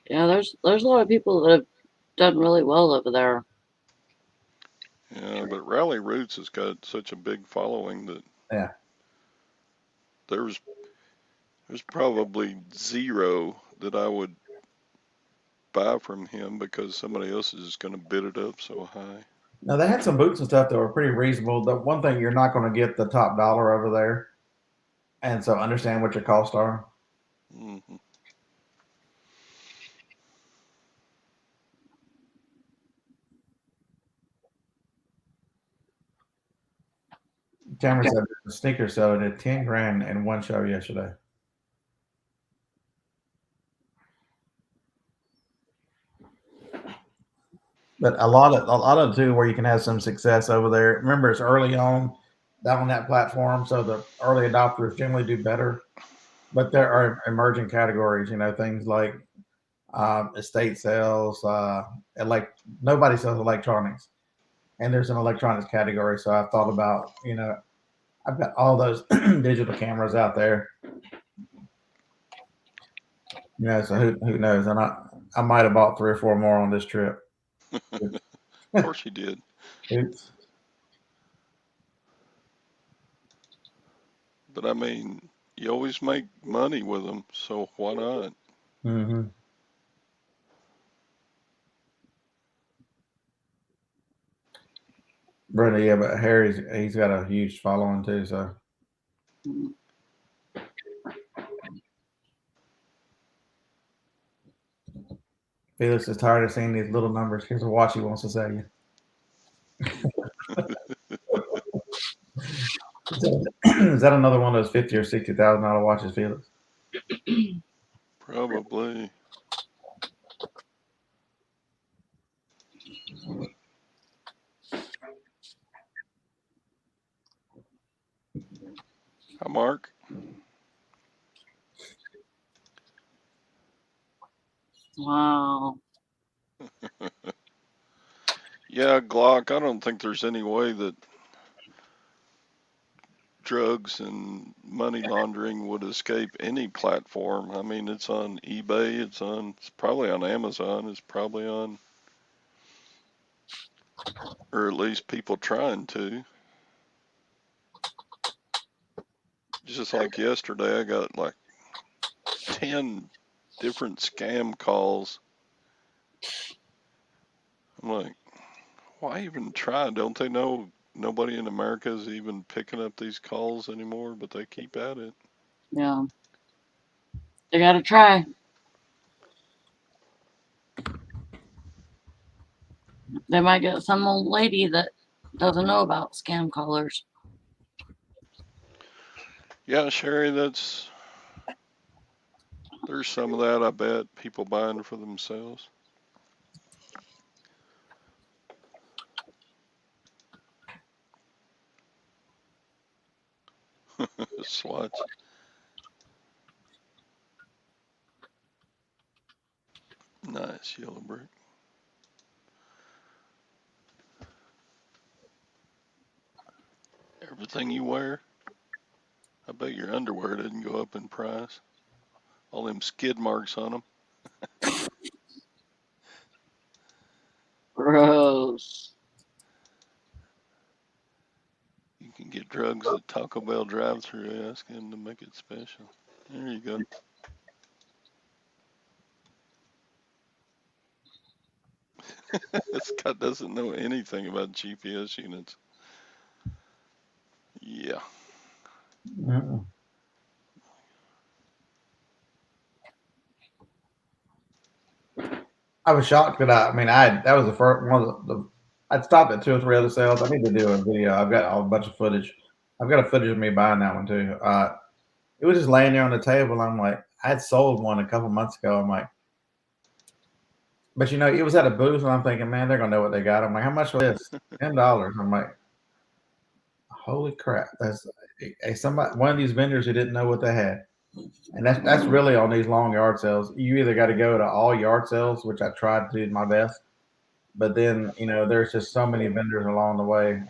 Yeah, there's a lot of people that have done really well over there. Yeah, but Rally Roots has got such a big following that there's probably zero that I would buy from him because somebody else is just going to bid it up so high. Now they had some boots and stuff that were pretty reasonable. The one thing you're not going to get the top dollar over there, and so understand what your costs are. Mm-hmm. Cameron said the sneaker seller did 10 grand in one show yesterday. But a lot of too where you can have some success over there. Remember, it's early on that platform, so the early adopters generally do better. But there are emerging categories, you know, things like estate sales, nobody sells electronics, and there's an electronics category. So I've thought about, you know, I've got all those digital cameras out there. You know, so who knows? And I might have bought 3 or 4 more on this trip. Of course you did. Oops. But I mean, you always make money with them, so why not? Mm-hmm. Brenda, yeah, but he's got a huge following too, so. Felix is tired of seeing these little numbers. Here's a watch he wants to sell you. Is that another one of those $50,000 or $60,000 watches, Felix? Probably. Hi, Mark. Wow. Yeah, Glock, I don't think there's any way that drugs and money laundering would escape any platform. I mean, it's on eBay, it's probably on Amazon, it's probably on, or at least people trying to. Just like yesterday, I got like 10 different scam calls. I'm like, why even try? Don't they know nobody in America is even picking up these calls anymore, but they keep at it? Yeah. They gotta try. They might get some old lady that doesn't know about scam callers. Yeah, Sherry, there's some of that, I bet, people buying for themselves. Swatch. Nice yellow brick. Everything you wear, I bet your underwear didn't go up in price. All them skid marks on them. Gross. You can get drugs at Taco Bell drive-thru. Ask him to make it special. There you go. Scott doesn't know anything about GPS units. Yeah. I was shocked that that was the first one of the I'd stopped at 2 or 3 other sales. I need to do a video. I've got a bunch of footage. I've got a footage of me buying that one too. It was just laying there on the table. I'm like, I had sold one a couple months ago. I'm like, but it was at a booth, and I'm thinking, man, they're gonna know what they got. I'm like, how much was this? $10. I'm like, holy crap! That's one of these vendors who didn't know what they had, and that's really on these long yard sales. You either got to go to all yard sales, which I tried to do my best, but then there's just so many vendors along the way.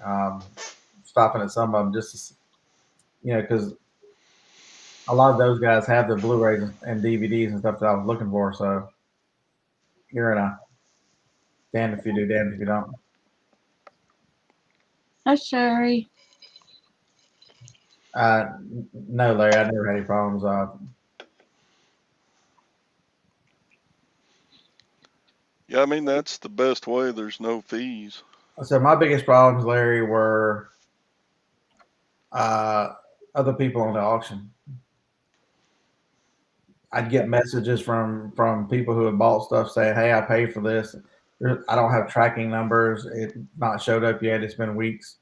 Stopping at some of them just because a lot of those guys have the Blu-rays and DVDs and stuff that I was looking for. So you're in a damned if you do, damned if you don't. Hi, Sherry. No, Larry, I never had any problems. Yeah, I mean, that's the best way. There's no fees. So my biggest problems, Larry, were other people on the auction. I'd get messages from people who had bought stuff saying, "Hey, I paid for this. I don't have tracking numbers. It's not showed up yet. It's been weeks."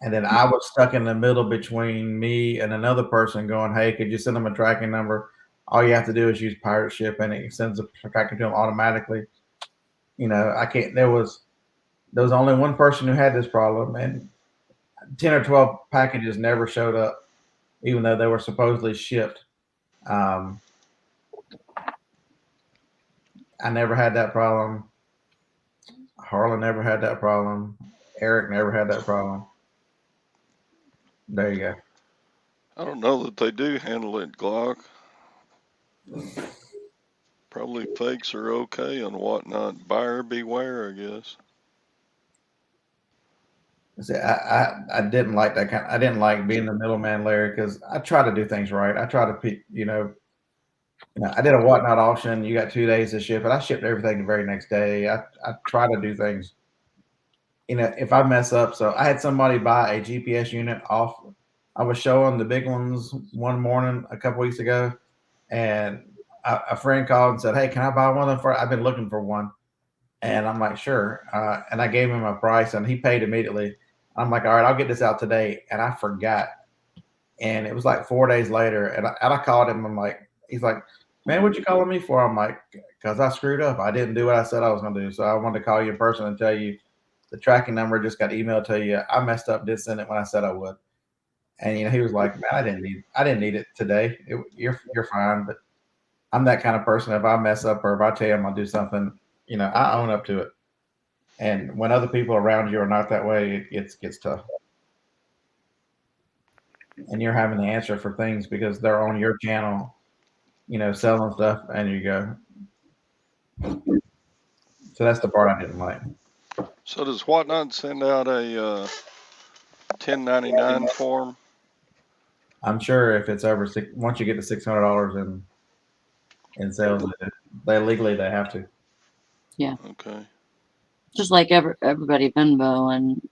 And then I was stuck in the middle between me and another person going, "Hey, could you send them a tracking number? All you have to do is use pirate ship, and it sends a tracking to them automatically." I can't. There was only one person who had this problem, and 10 or 12 packages never showed up, even though they were supposedly shipped. I never had that problem. Harlan never had that problem. Eric never had that problem. There you go. I don't know that they do handle it, Glock. Probably fakes are okay and whatnot. Buyer beware, I guess. See, I didn't like that I didn't like being the middleman, Larry, because I try to do things right. I try to, I did a whatnot auction. You got 2 days to ship it. I shipped everything the very next day. I try to do things. If I mess up, so I had somebody buy a GPS unit off. I was showing the big ones one morning a couple weeks ago, and a friend called and said, "Hey, can I buy one of them? I've been looking for one." And I'm like, "Sure." And I gave him a price, and he paid immediately. I'm like, "All right, I'll get this out today." And I forgot. And it was like 4 days later, and I called him. I'm like, he's like, "Man, what you calling me for?" I'm like, "Because I screwed up. I didn't do what I said I was going to do. So I wanted to call you in person and tell you the tracking number just got emailed to you. I messed up, did send it when I said I would." And he was like, "Man, I didn't need it today. You're fine." But I'm that kind of person. If I mess up or if I tell you I'm gonna do something, I own up to it. And when other people around you are not that way, it gets tough. And you're having to answer for things because they're on your channel, selling stuff, and you go. So that's the part I didn't like. So does Whatnot send out a 1099 form? I'm sure if it's over once you get to $600 in sales, they legally they have to. Yeah. Okay. Just like everybody, Venmo and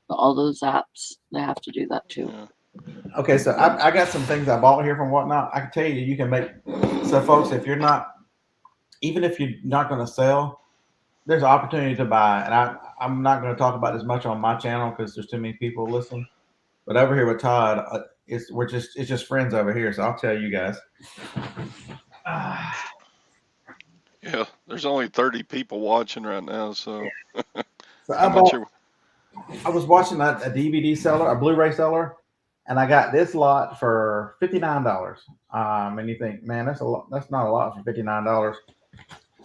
all those apps, they have to do that too. Yeah. Okay, so I got some things I bought here from Whatnot. I can tell you can make. So, folks, even if you're not going to sell, there's opportunity to buy, and I'm not going to talk about this much on my channel because there's too many people listening. But over here with Todd, it's just friends over here, so I'll tell you guys. Yeah, there's only 30 people watching right now, so. So I was watching a DVD seller, a Blu-ray seller, and I got this lot for $59. And you think, man, that's a lot. That's not a lot for $59.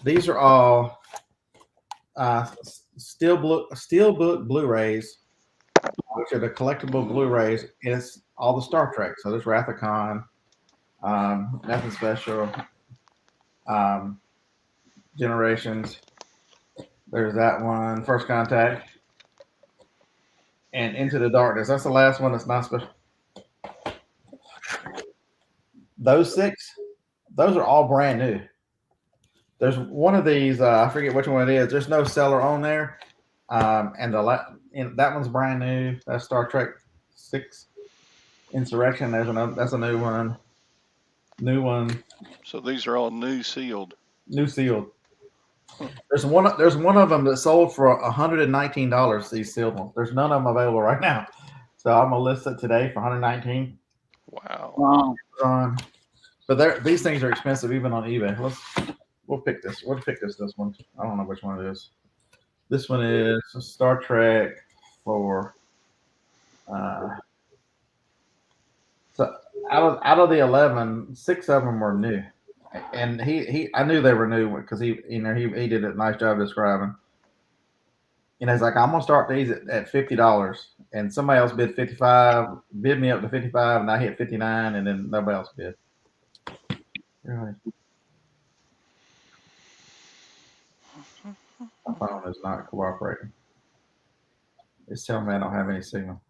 These are all steelbook Blu-rays, which are the collectible Blu-rays. It's all the Star Trek. So there's Wrath of Khan, Nothing Special, Generations. There's that one, First Contact, and Into the Darkness. That's the last one that's not special. Those 6, those are all brand new. There's one of these, I forget which one it is. There's no seller on there, and that one's brand new. That's Star Trek 6 Insurrection. There's another. That's a new one. New one. So these are all new sealed. New sealed. There's one of them that sold for $119. These sealed ones. There's none of them available right now. So I'm gonna list it today for $119. Wow. But these things are expensive even on eBay. We'll pick this. We'll pick this one. I don't know which one it is. This one is Star Trek 4. So out of the 11, 6 of them were new, and I knew they were new because he did a nice job describing. And he's like, I'm gonna start these at $50, and somebody else bid 55, bid me up to 55, and I hit 59, and then nobody else bid. Really? My phone is not cooperating. It's telling me I don't have any signal.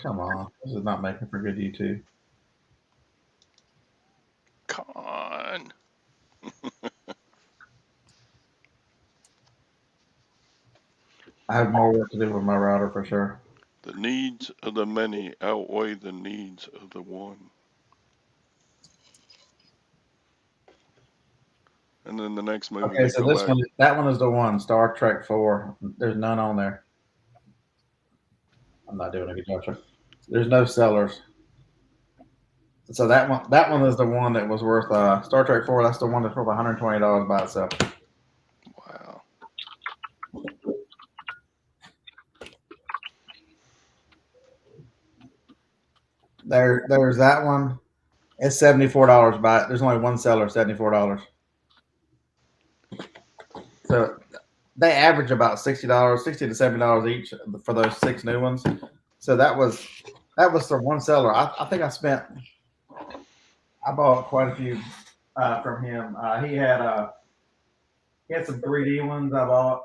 Come on, this is not making for good YouTube. Come on. I have more work to do with my router for sure. The needs of the many outweigh the needs of the one. And then the next movie. Okay, so that one is the one, Star Trek 4. There's none on there. I'm not doing a good job. There's no sellers. So that one is the one that was worth Star Trek 4. That's the one that's worth $120 by itself. Wow. There's that one. It's $74 by it. There's only one seller, $74. So they average about $60, $60 to $70 each for those 6 new ones. So that was for one seller. I think I bought quite a few from him. He had some 3D ones I bought.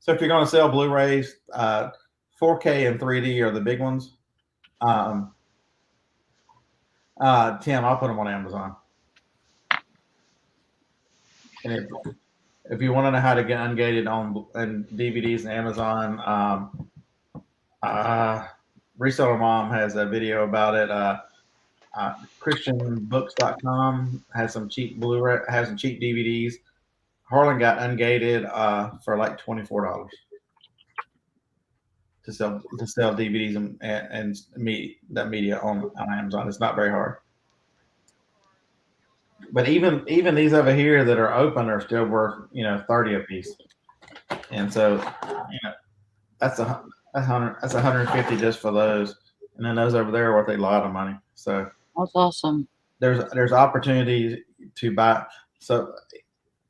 So if you're going to sell Blu-rays, 4K and 3D are the big ones. Tim, I'll put them on Amazon. And if you want to know how to get ungated on DVDs and Amazon, Reseller Mom has a video about it. ChristianBooks.com has some cheap Blu-ray, has some cheap DVDs. Harlan got ungated for like $24 to sell DVDs and media on Amazon. It's not very hard. But even these over here that are open are still worth $30 a piece, and so that's $150 just for those, and then those over there are worth a lot of money. So that's awesome. There's opportunities to buy. So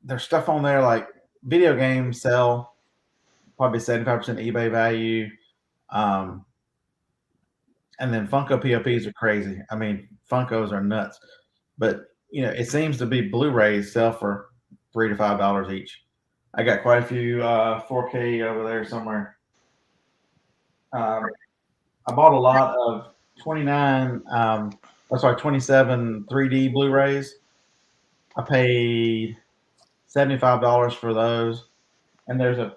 there's stuff on there like video games sell probably 75% eBay value, and then Funko POPs are crazy. I mean, Funkos are nuts, but it seems to be Blu-rays sell for $3 to $5 each. I got quite a few 4K over there somewhere. I bought a lot of 27 3D Blu-rays. I paid $75 for those, and there's a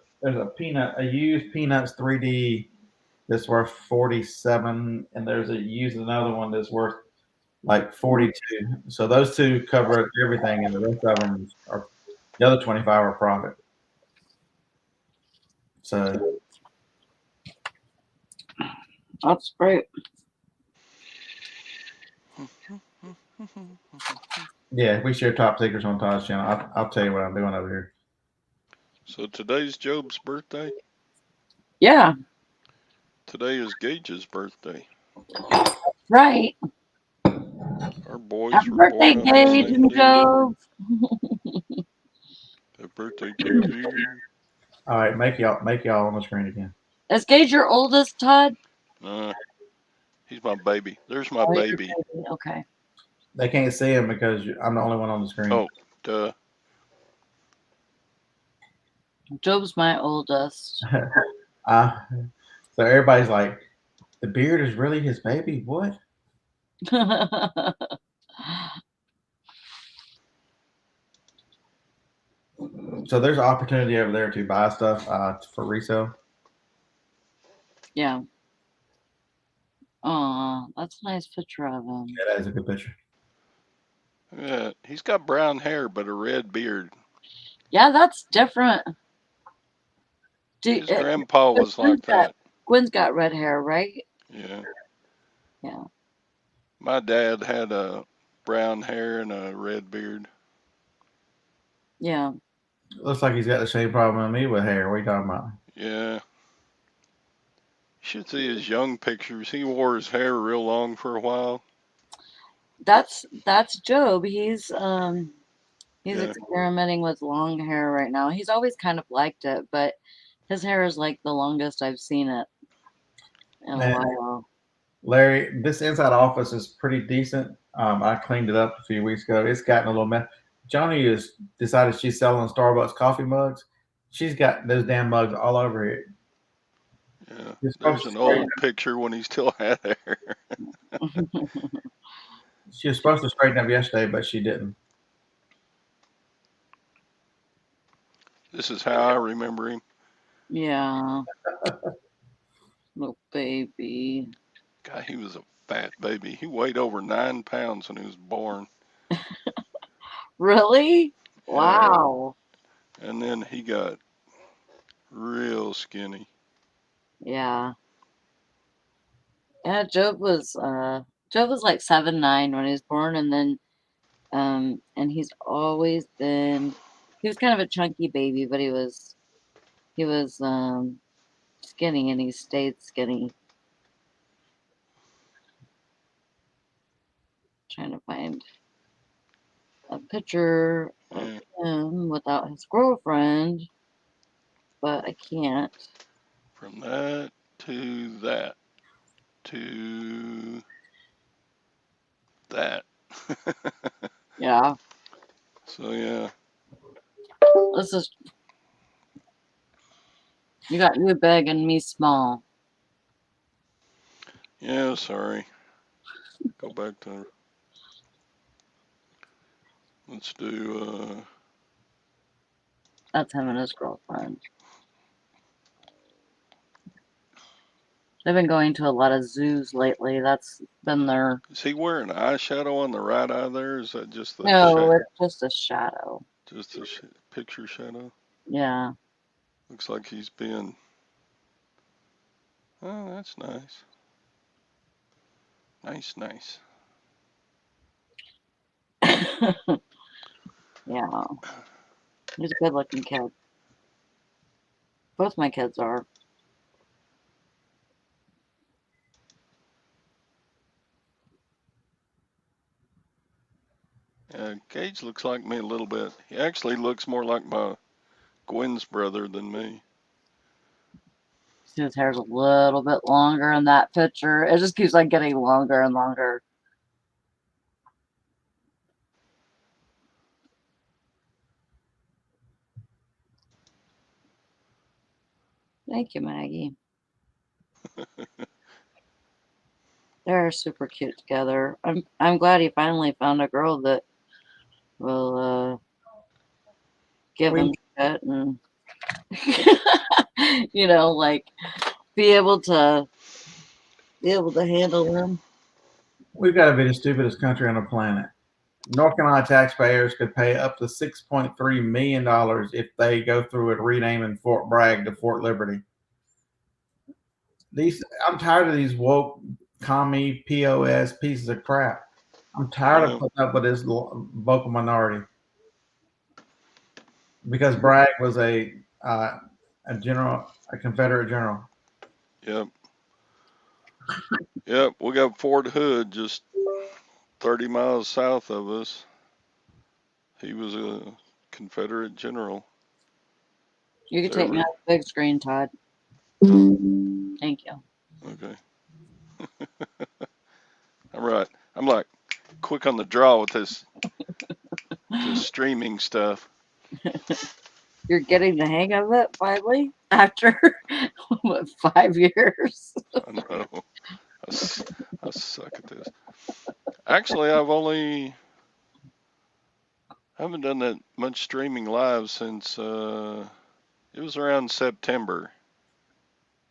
used Peanuts 3D that's worth $47, and there's a used another one that's worth like 42. So those two cover everything, and the rest of them are the other 25 are profit. So that's great. yeah, we share top secrets on Todd's channel. I'll tell you what I'm doing over here. So today's Job's birthday. Yeah. Today is Gage's birthday. Right. Our boys Happy were birthday, born on the Gage same and day. Joe. Happy birthday to you. All right, make y'all on the screen again. Is Gage your oldest, Todd? He's my baby. There's my Oh, baby. Okay. They can't see him because I'm the only one on the screen. Oh, duh. Job's my oldest. So everybody's like, the beard is really his baby? What? So there's an opportunity over there to buy stuff for resale. Yeah. Aw, that's a nice picture of him. Yeah, that is a good picture. Yeah, he's got brown hair but a red beard. Yeah, that's different. His grandpa was like that. Gwen's got red hair, right? Yeah. Yeah. My dad had a brown hair and a red beard. Yeah. Looks like he's got the same problem as me with hair. What are you talking about? Yeah. You should see his young pictures. He wore his hair real long for a while. That's Job. He's experimenting with long hair right now. He's always kind of liked it, but his hair is like the longest I've seen it in a while. Larry, this inside office is pretty decent. I cleaned it up a few weeks ago. It's gotten a little mess. Johnny has decided she's selling Starbucks coffee mugs. She's got those damn mugs all over it. Yeah, there's an old picture when he still had hair. She was supposed to straighten up yesterday, but she didn't. This is how I remember him. Yeah. Little baby. God, he was a fat baby. He weighed over 9 pounds when he was born. Really? Yeah. Wow. And then he got real skinny. Yeah. Yeah, Job was like 7'9" when he was born, and then and he's always been, he was kind of a chunky baby, but he was skinny, and he stayed skinny. Trying to find a picture of him without his girlfriend, but I can't. From that to that to that. Yeah. So yeah. This is, you got you big and me small. Yeah, sorry. Go back to, let's do That's him and his girlfriend. They've been going to a lot of zoos lately. That's been their... Is he wearing eyeshadow on the right eye there? Is that just the No, it's just a shadow. Just a picture shadow? Yeah. Looks like he's being... Oh, that's nice. Nice. Yeah. He's a good looking kid. Both my kids are. Gage looks like me a little bit. He actually looks more like my Gwen's brother than me. See, his hair's a little bit longer in that picture. It just keeps like getting longer and longer. Thank you, Maggie. They're super cute together. I'm glad he finally found a girl that will give him shit and you know, like be able to handle him. We've got to be the stupidest country on the planet. North Carolina taxpayers could pay up to $6.3 million if they go through with renaming Fort Bragg to Fort Liberty. I'm tired of these woke commie POS pieces of crap. I'm tired of putting up with this vocal minority because Bragg was a general, a Confederate general. Yep. Yep. We got Fort Hood just 30 miles south of us. He was a Confederate general. You can take me off the big screen, Todd. Thank you. Okay. All right. I'm like quick on the draw with this streaming stuff. You're getting the hang of it finally after what, 5 years? I know. I suck at this. Actually, I haven't done that much streaming live since it was around September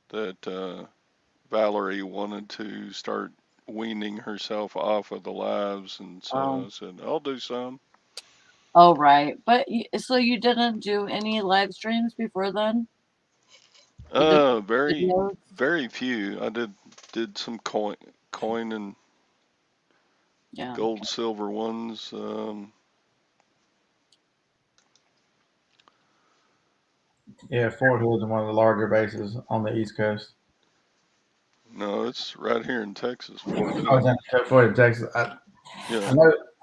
that Valerie wanted to start weaning herself off of the lives, and so I said, I'll do some. Oh, right. But so you didn't do any live streams before then? Very few. I did some coin and gold, silver ones. Yeah, Fort Hood is one of the larger bases on the East Coast. No, it's right here in Texas. Fort Hood. Oh, Fort Hood, Texas. Yeah.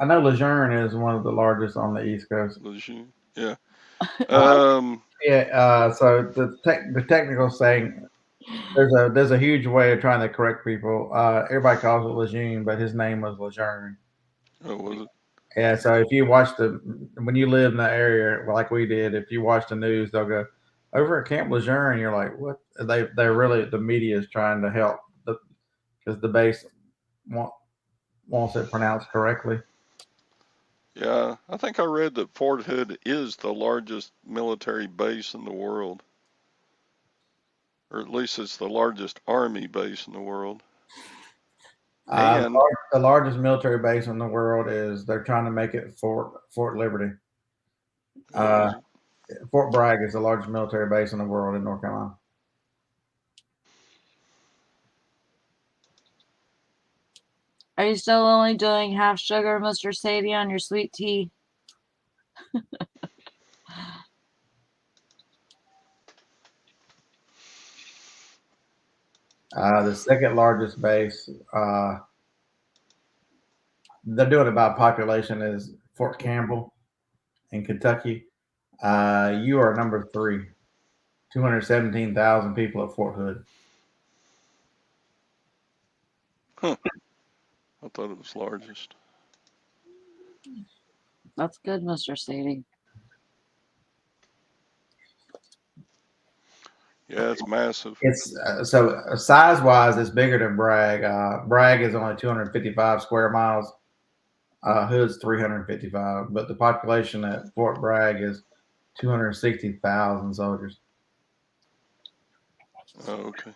I know Lejeune is one of the largest on the East Coast. Lejeune, yeah. So the technical saying, there's a huge way of trying to correct people. Everybody calls it Lejeune, but his name was Lejeune. Oh, was it? Yeah. So if you watch when you live in that area, like we did, if you watch the news, they'll go over at Camp Lejeune. You're like, what? They're really, the media is trying to help because the base wants it pronounced correctly. Yeah, I think I read that Fort Hood is the largest military base in the world. Or at least it's the largest army base in the world. And the largest military base in the world is, they're trying to make it Fort Liberty. Fort Bragg is the largest military base in the world in North Carolina. Are you still only doing half sugar, Mr. Sadie, on your sweet tea? The second largest base, they're doing it by population, is Fort Campbell in Kentucky. You are number 3, 217,000 people at Fort Hood. Huh. I thought it was largest. That's good, Mr. Sadie. Yeah, it's massive. It's so size-wise, it's bigger than Bragg. Bragg is only 255 square miles. Hood's 355, but the population at Fort Bragg is 260,000 soldiers. Oh, okay.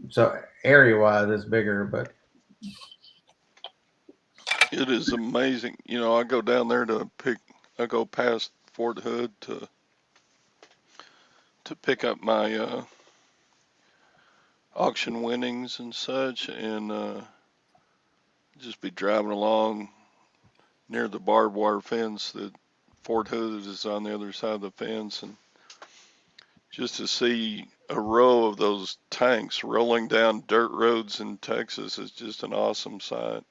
So area-wise, it's bigger, but it is amazing. You know, I go down there I go past Fort Hood to pick up my auction winnings and such, and just be driving along near the barbed wire fence that Fort Hood is on the other side of the fence, and just to see a row of those tanks rolling down dirt roads in Texas is just an awesome sight.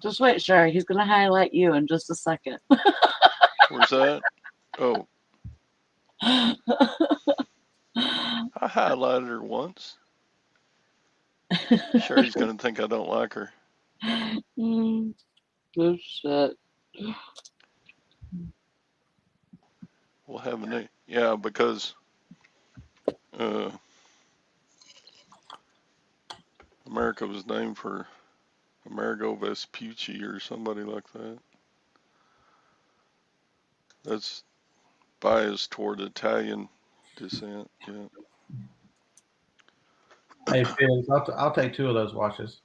Just wait, Sherry. He's going to highlight you in just a second. Where's that? Oh. I highlighted her once. Sherry's going to think I don't like her. Oh, shit. We'll have a new. Yeah, because America was named for Amerigo Vespucci or somebody like that. That's biased toward Italian descent, yeah. Hey, Felix, I'll take 2 of those watches.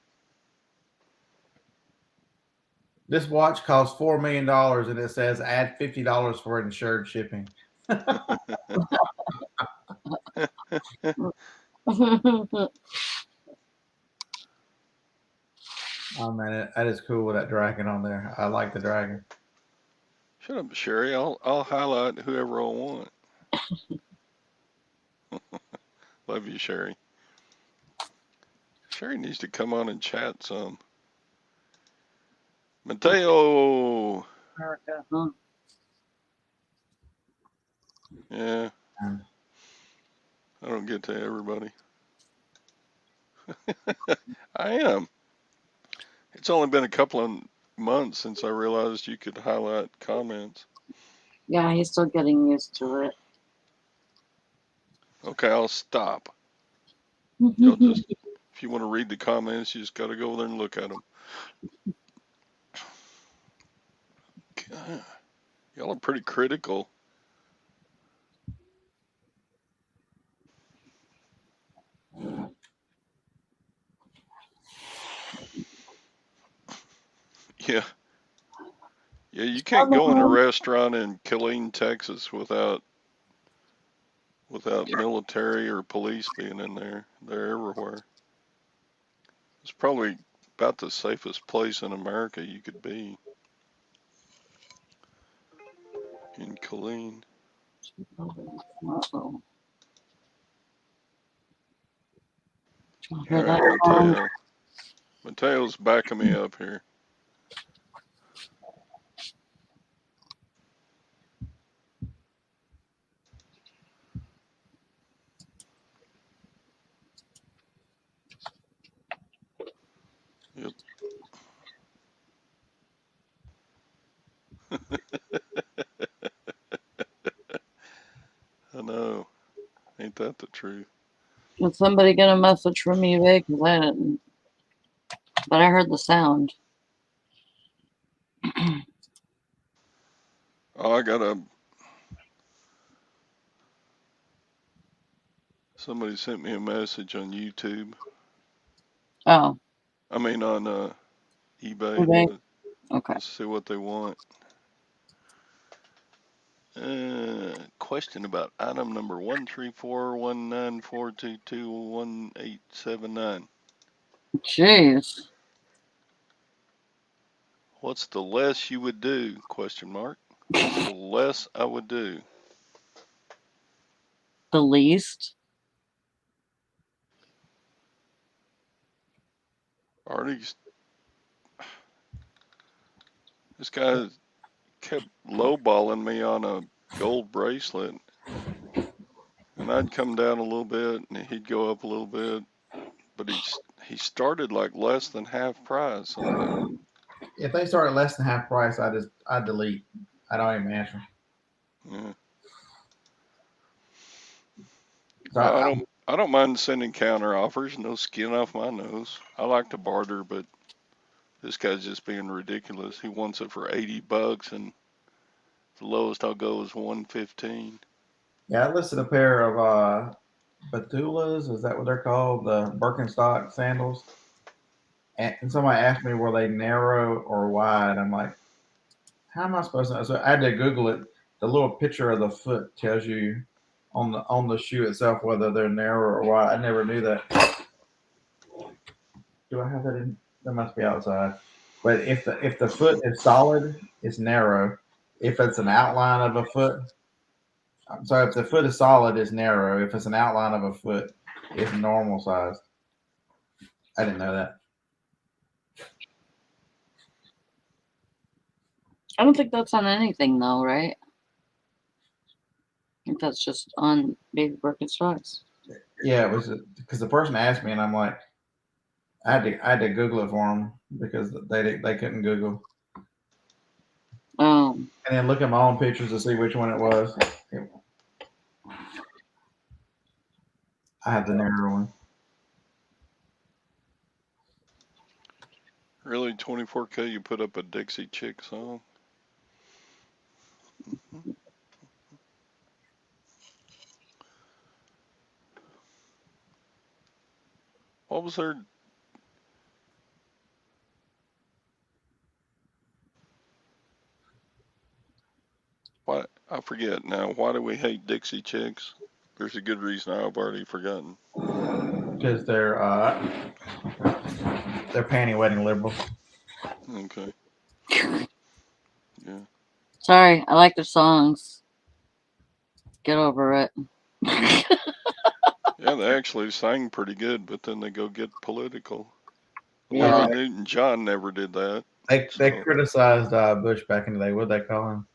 This watch costs $4 million, and it says add $50 for insured shipping. Oh man, that is cool with that dragon on there. I like the dragon. Shut up, Sherry. I'll highlight whoever I want. Love you, Sherry. Sherry needs to come on and chat some. Mateo. America, huh? Yeah. I don't get to everybody. I am. It's only been a couple of months since I realized you could highlight comments. Yeah, he's still getting used to it. Okay, I'll stop. You'll just, if you want to read the comments, you just got to go there and look at them. God, y'all are pretty critical. Yeah. Yeah, you can't go in a restaurant in Killeen, Texas without military or police being in there. They're everywhere. It's probably about the safest place in America you could be. In Killeen. Uh-oh. All right, Mateo. Mateo's backing me up here. Yep. I know. Ain't that the truth? Did somebody get a message from me, because I didn't. But I heard the sound. Oh, I got somebody sent me a message on YouTube. Oh. I mean on eBay. Okay. Okay. Let's see what they want. Question about item number 1341942211879. Jeez. What's the less you would do? Question mark. What's the less I would do? The least. Already, this guy kept lowballing me on a gold bracelet, and I'd come down a little bit, and he'd go up a little bit, but he started like less than half price on that. If they start at less than half price, I delete. I don't even answer. Yeah. So I don't mind sending counter offers. No skin off my nose. I like to barter, but this guy's just being ridiculous. He wants it for $80, and the lowest I'll go is 115. Yeah, I listed a pair of Bethulas. Is that what they're called? The Birkenstock sandals. And somebody asked me, were they narrow or wide? I'm like, how am I supposed to know? So I had to Google it. The little picture of the foot tells you on the shoe itself whether they're narrow or wide. I never knew that. Do I have that in? That must be outside. But if the foot is solid, it's narrow. If it's an outline of a foot, I'm sorry, if the foot is solid, it's narrow. If it's an outline of a foot, it's normal sized. I didn't know that. I don't think that's on anything though, right? I think that's just on baby Birkenstocks. Yeah, it was because the person asked me, and I'm like, I had to Google it for them because they couldn't Google. Oh. And then look at my own pictures to see which one it was. I have the narrow one. Really, 24K, you put up a Dixie Chick song? Mm-hmm. What was their? Why I forget now. Why do we hate Dixie chicks? There's a good reason I've already forgotten. Because they're panty wedding liberals. Okay. Yeah. Sorry, I like their songs. Get over it. Yeah, they actually sang pretty good, but then they go get political. Yeah. Olivia Newton-John never did that. They criticized Bush back in the day. What'd they call him?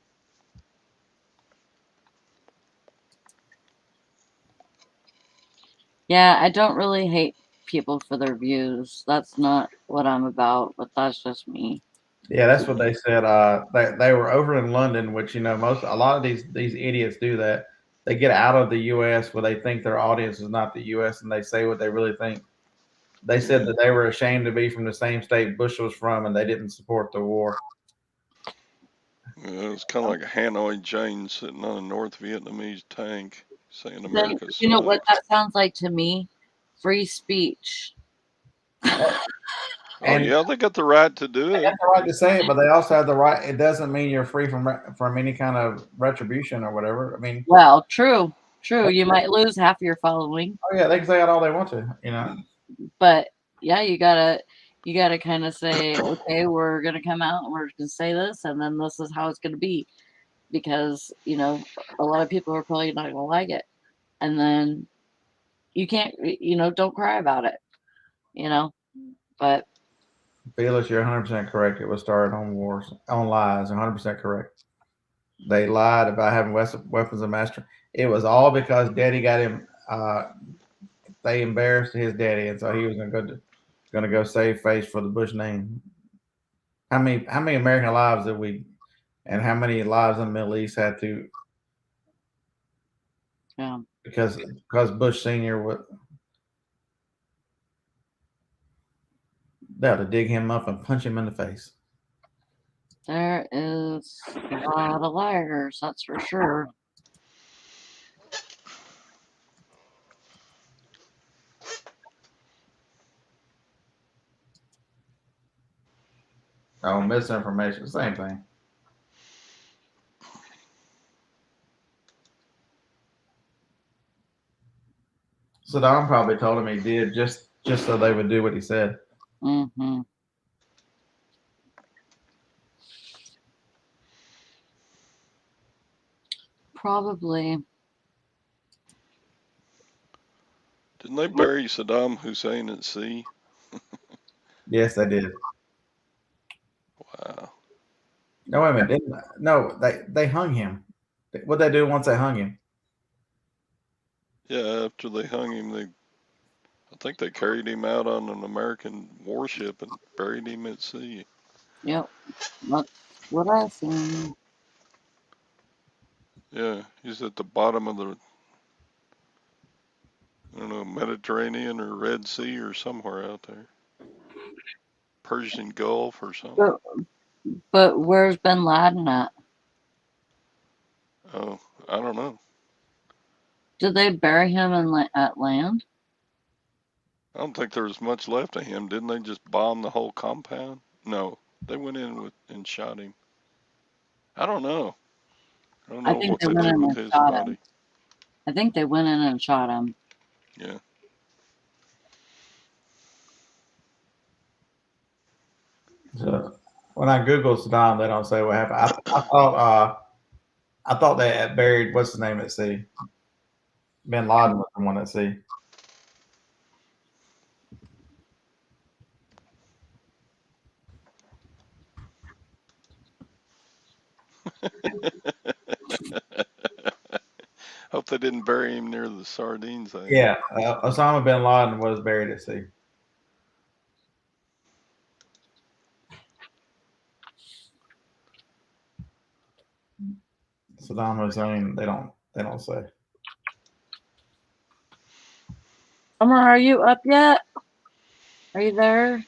Yeah, I don't really hate people for their views. That's not what I'm about, but that's just me. Yeah, that's what they said. They were over in London, which a lot of these idiots do that. They get out of the U.S. where they think their audience is not the U.S. and they say what they really think. They said that they were ashamed to be from the same state Bush was from, and they didn't support the war. Yeah, it's kind of like a Hanoi Jane sitting on a North Vietnamese tank saying Then, America you know what sucks. that sounds like to me? Free speech. Oh yeah, they got the right to do They it. got the right to say it, but they also have the right. It doesn't mean you're free from any kind of retribution or whatever. I mean, Well, true. You might lose half your following. oh yeah, they can say it all they want to, But yeah, you gotta kind of say, okay, we're gonna come out and we're gonna say this, and then this is how it's gonna be, because a lot of people are probably not gonna like it, and then you can't, don't cry about it, but. Felix, you're 100% correct. It was started on wars, on lies. 100% correct. They lied about having weapons of mass. It was all because Daddy got him. They embarrassed his daddy, and so he was gonna go save face for the Bush name. How many American lives did we, and how many lives in the Middle East had to? Yeah. Because Bush Senior would. They ought to dig him up and punch him in the face. There is a lot of liars, that's for sure. Oh, misinformation, same thing. Saddam probably told him he did just so they would do what he said. Mm-hmm. Probably. Didn't they bury Saddam Hussein at sea? Yes, they did. Wow. No, wait a minute. No, they hung him. What'd they do once they hung him? Yeah, after they hung him, I think they carried him out on an American warship and buried him at sea. Yep. That's what I seen. Yeah, he's at the bottom of the, I don't know, Mediterranean or Red Sea or somewhere out there. Persian Gulf or something. But where's Bin Laden at? Oh, I don't know. Did they bury him at land? I don't think there was much left of him. Didn't they just bomb the whole compound? No, they went in and shot him. I don't know. I don't I know think what they they went did in with and his shot him. body. I think they went in and shot him. Yeah. So when I Google Saddam, they don't say what happened. I thought they had buried what's his name at sea. Bin Laden was the one at sea. Hope they didn't bury him near the sardines. Yeah, Osama bin Laden was buried at sea. Saddam Hussein, they don't say. Summer, are you up yet? Are you there?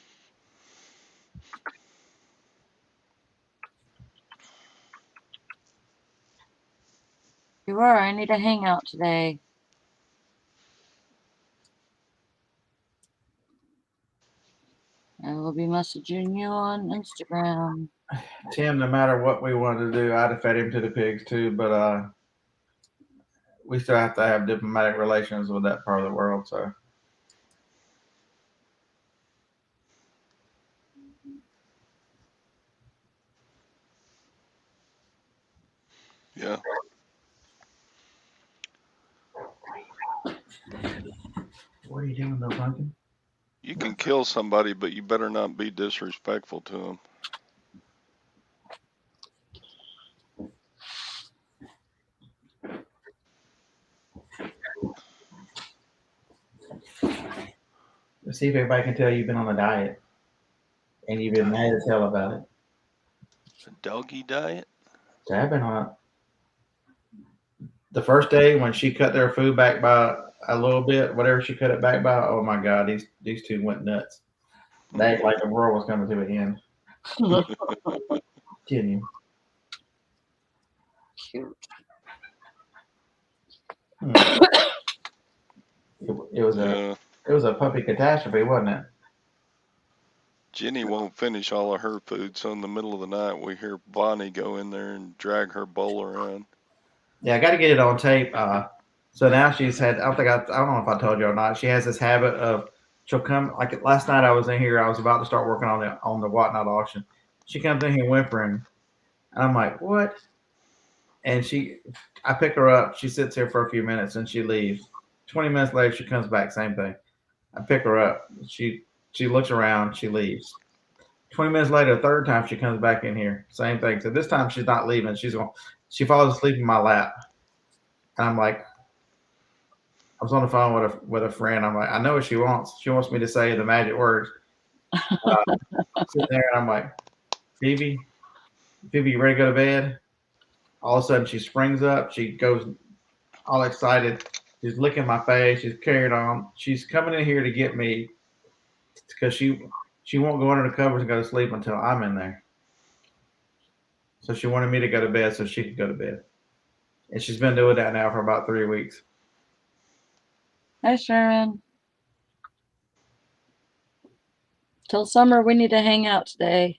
You are. I need a hangout today. be messaging you on Instagram. Tim, no matter what we wanted to do, I'd have fed him to the pigs too, but we still have to have diplomatic relations with that part of the world. So Yeah. what are you doing, though, pumpkin? You can kill somebody, but you better not be disrespectful to them. Let's see if everybody can tell you've been on a diet and you've been mad as hell about it. A doggy diet? So I've been on the first day when she cut their food back by a little bit, whatever she cut it back by. Oh my God, these two went nuts. They act like the world was coming to an end. Kidding you. Cute. It was a puppy catastrophe, wasn't it? Jenny won't finish all of her food, so in the middle of the night we hear Bonnie go in there and drag her bowl around. Yeah, I got to get it on tape. So now she's had. I don't know if I told you or not. She has this habit of she'll come. Like last night, I was in here. I was about to start working on the whatnot auction. She comes in here whimpering, and I'm like, "What?" And I pick her up. She sits here for a few minutes and she leaves. 20 minutes later, she comes back. Same thing. I pick her up. She looks around. She leaves. 20 minutes later, a third time she comes back in here. Same thing. So this time she's not leaving. She falls asleep in my lap. And I'm like, I was on the phone with a friend. I'm like, I know what she wants. She wants me to say the magic words. Sitting there and I'm like, Phoebe, you ready to go to bed? All of a sudden she springs up. She goes all excited. She's licking my face. She's carrying on. She's coming in here to get me because she won't go under the covers and go to sleep until I'm in there. So she wanted me to go to bed so she could go to bed. And she's been doing that now for about 3 weeks. Hi, Sharon. Till summer, we need to hang out today.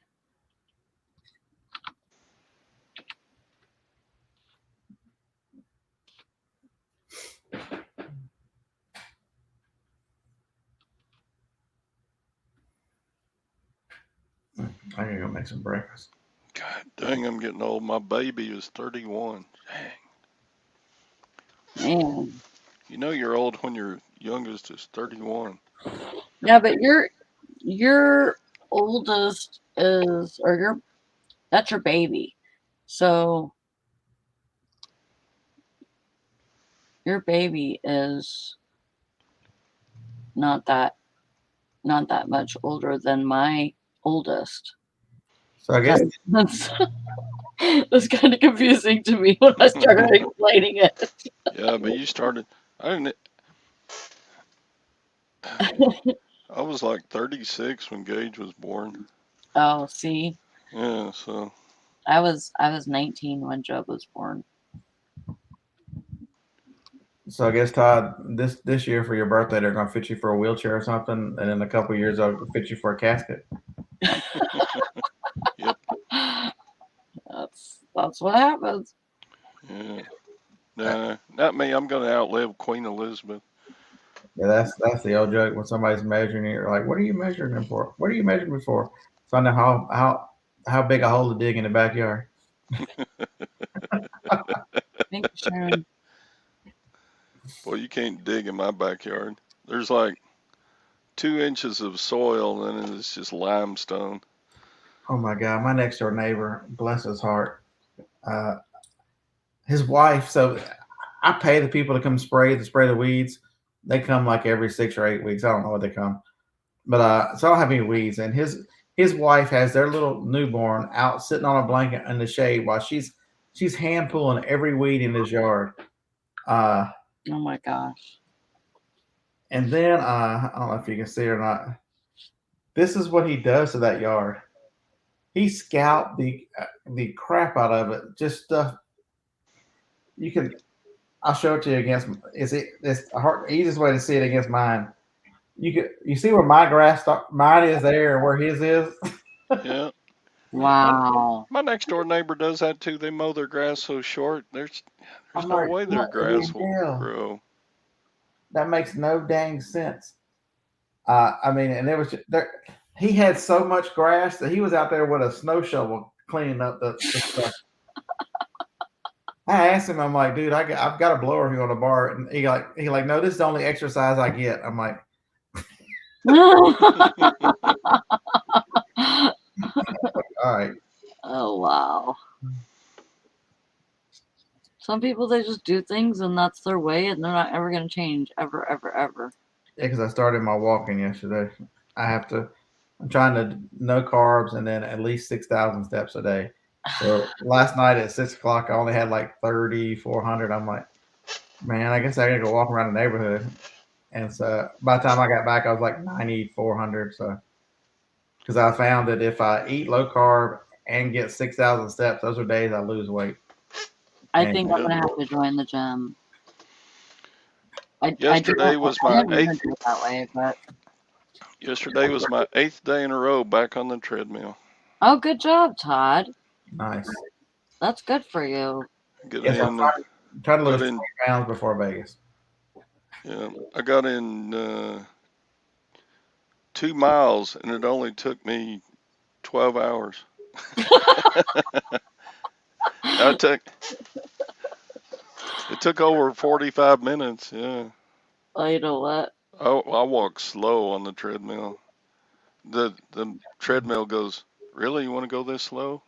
I gotta go make some breakfast. God dang, I'm getting old. My baby is 31. Dang. Man. You know you're old when your youngest is 31. Yeah, but your oldest is, or that's your baby. So your baby is not that much older than my oldest. So I guess that's kind of confusing to me when I started explaining it. Yeah, but you started. I was like 36 when Gage was born. Oh, see. Yeah, so I was 19 when Job was born. So I guess Todd, this year for your birthday, they're gonna fit you for a wheelchair or something, and in a couple of years they'll fit you for a casket. Yep. That's what happens. Yeah. Nah, not me. I'm gonna outlive Queen Elizabeth. Yeah, that's the old joke when somebody's measuring you. You're like, what are you measuring them for? What are you measuring me for? Find out how big a hole to dig in the backyard. Thank you, Sharon. Boy, you can't dig in my backyard. There's like 2 inches of soil, and then it's just limestone. Oh my God, my next door neighbor, bless his heart, his wife. So I pay the people to come spray the weeds. They come like every 6 or 8 weeks. I don't know what they come, but so I don't have any weeds. And his wife has their little newborn out sitting on a blanket in the shade while she's hand pulling every weed in his yard. Oh my gosh. And then I don't know if you can see it or not. This is what he does to that yard. He scalped the crap out of it. Just stuff. You can. I'll show it to you against. It's the easiest way to see it against mine. you see where my grass mine is there and where his is. Yeah. Wow. My next door neighbor does that too. They mow their grass so short. There's I'm no like, way their what in grass the will hell? grow. That makes no dang sense. I mean, and there was there. He had so much grass that he was out there with a snow shovel cleaning up the stuff. I asked him, I'm like, dude, I've got a blower if you want to borrow it. And he like, no, this is the only exercise I get. I'm like, all right. Oh, wow. Some people, they just do things and that's their way and they're not ever going to change. Ever, ever, ever. Yeah, because I started my walking yesterday. I'm trying to no carbs and then at least 6,000 steps a day. So last night at 6 o'clock, I only had like 3,400. I'm like, man, I guess I gotta go walk around the neighborhood. And so by the time I got back, I was like 9,400. So because I found that if I eat low carb and get 6,000 steps, those are days I lose weight. I And think I'm going to have to join the gym. Yesterday was my eighth. Do it that way, but Yesterday was my 8th day in a row back on the treadmill. oh, good job, Todd. nice. That's good for you. Get Yes, I'm in. trying to lose Got 20 in. pounds before Vegas. Yeah, I got in 2 miles, and it only took me 12 hours. It took over 45 minutes. Yeah. Oh, you know what? I walk slow on the treadmill. The treadmill goes, really? You want to go this slow?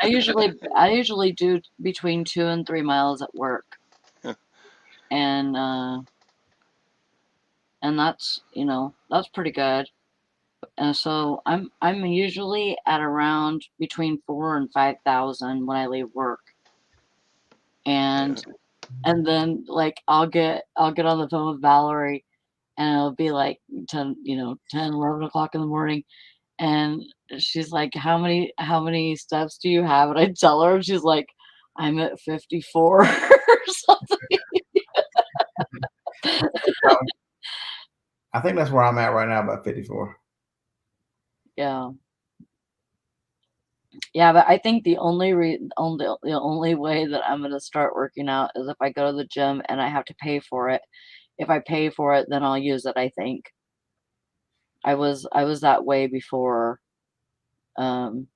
I usually do between 2 and 3 miles at work. And that's, that's pretty good. And so I'm usually at around between 4 and 5,000 when I leave work. And Yeah. and then like I'll get on the phone with Valerie and it'll be like 10, 10, 11 o'clock in the morning. And she's like, how many steps do you have? And I tell her, and she's like, I'm at 54 or something. I think that's where I'm at right now, about 54. Yeah. Yeah, but I think the only way that I'm gonna start working out is if I go to the gym and I have to pay for it. If I pay for it, then I'll use it, I think. I was that way before. Um,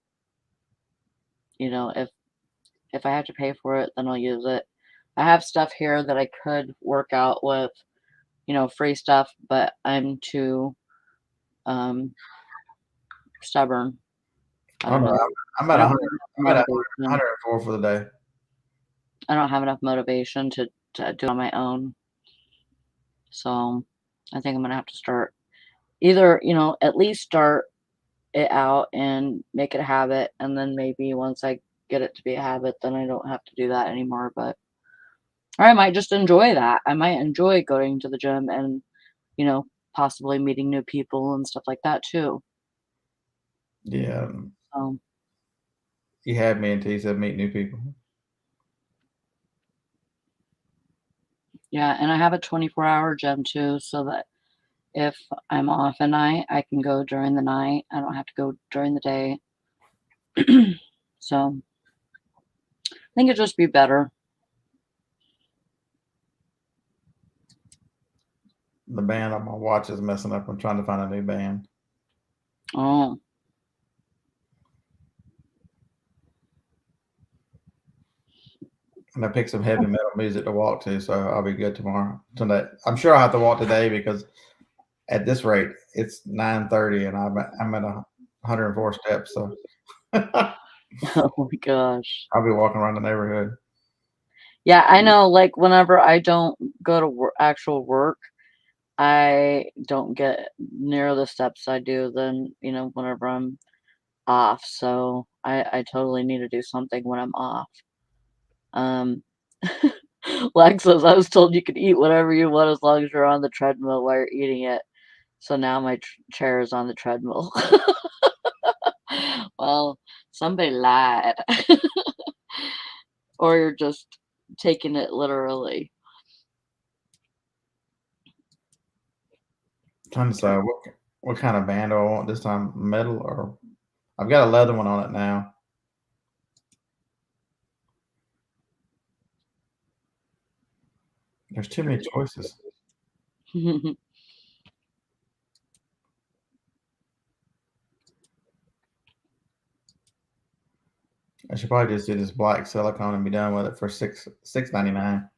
if I have to pay for it, then I'll use it. I have stuff here that I could work out with, free stuff, but I'm too stubborn. I don't know. I'm at I 100. don't I'm have at motivation. 104 for the day. I don't have enough motivation to do it on my own. So I think I'm gonna have to start either, at least start it out and make it a habit, and then maybe once I get it to be a habit, then I don't have to do that anymore. But or I might just enjoy that. I might enjoy going to the gym and, possibly meeting new people and stuff like that too. Yeah. So You had me until you said meet new people. yeah, and I have a 24-hour gym too, so that if I'm off a night, I can go during the night. I don't have to go during the day. So I think it'd just be better. The band on my watch is messing up. I'm trying to find a new band. Oh. And I picked some heavy metal music to walk to, so I'll be good tomorrow. Tonight, I'm sure I'll have to walk today because at this rate, it's 9:30 and I'm at 104 steps. So Oh my gosh. I'll be walking around the neighborhood. Yeah, I know. Like whenever I don't go to actual work, I don't get near the steps I do than, whenever I'm off. So I totally need to do something when I'm off. Lex says, I was told you could eat whatever you want as long as you're on the treadmill while you're eating it. So now my chair is on the treadmill. Well, somebody lied. Or you're just taking it literally. Trying to decide what kind of band do I want this time, metal or I've got a leather one on it now. There's too many choices. I should probably just do this black silicone and be done with it for $6.99.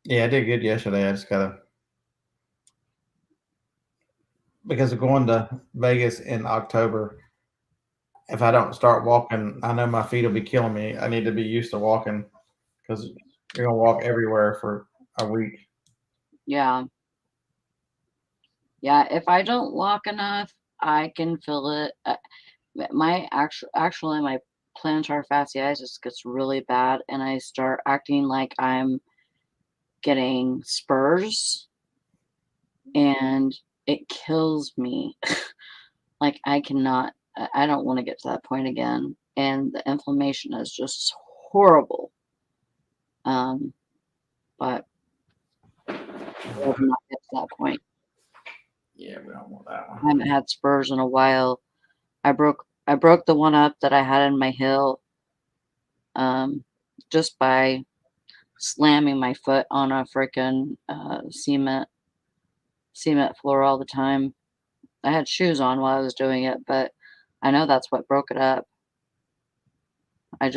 Yeah, I did good yesterday. I just gotta because of going to Vegas in October. If I don't start walking, I know my feet will be killing me. I need to be used to walking because you're gonna walk everywhere for a week. Yeah. Yeah, if I don't walk enough, I can feel it. My actually my plantar fasciitis gets really bad, and I start acting like I'm getting spurs, and it kills me. Like I cannot. I don't want to get to that point again, and the inflammation is just horrible. But we'll not get to that point. Yeah, we don't want that I one. haven't had spurs in a while. I broke the one up that I had in my heel, just by slamming my foot on a freaking cement floor all the time. I had shoes on while I was doing it, but I know that's what broke it up. I'd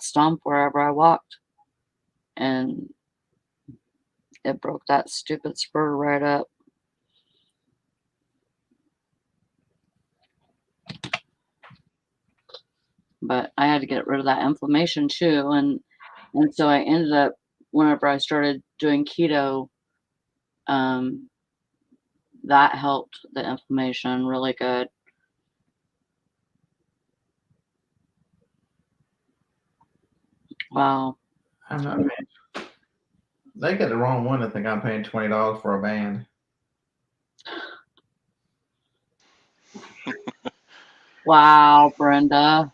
stomp wherever I walked, and it broke that stupid spur right up. But I had to get rid of that inflammation too, and so I ended up, whenever I started doing keto, um, that helped the inflammation really good. Wow. I'm not paying. They got the wrong one. I think I'm paying $20 for a band. Wow, Brenda.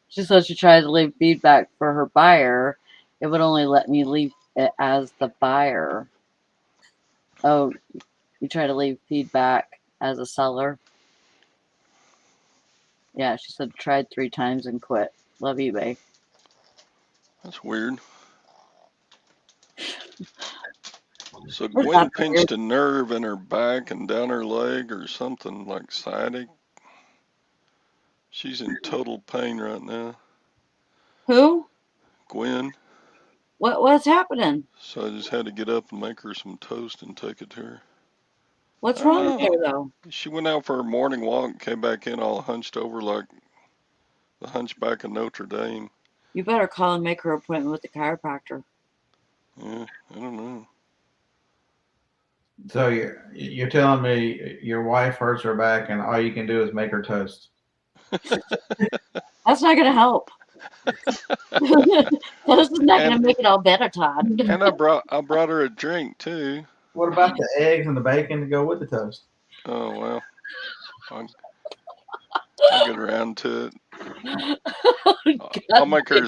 She said she tried to leave feedback for her buyer. It would only let me leave it as the buyer. Oh, you try to leave feedback as a seller? Yeah, she said tried 3 times and quit. Love eBay. That's weird. So That's Gwen not weird. pinched a nerve in her back and down her leg or something like sciatic. She's in total pain right now. Who? Gwen. What's happening? So I just had to get up and make her some toast and take it to her. What's I don't wrong with know. her though? She went out for her morning walk, came back in all hunched over like the hunchback of Notre Dame. You better call and make her appointment with the chiropractor. Yeah, I don't know. So you're telling me your wife hurts her back and all you can do is make her toast? That's not going to help. Toast is not going to make it all better, Todd. And I brought her a drink too. What about the eggs and the bacon to go with the toast? Oh well, I'll get around to it. I'll make her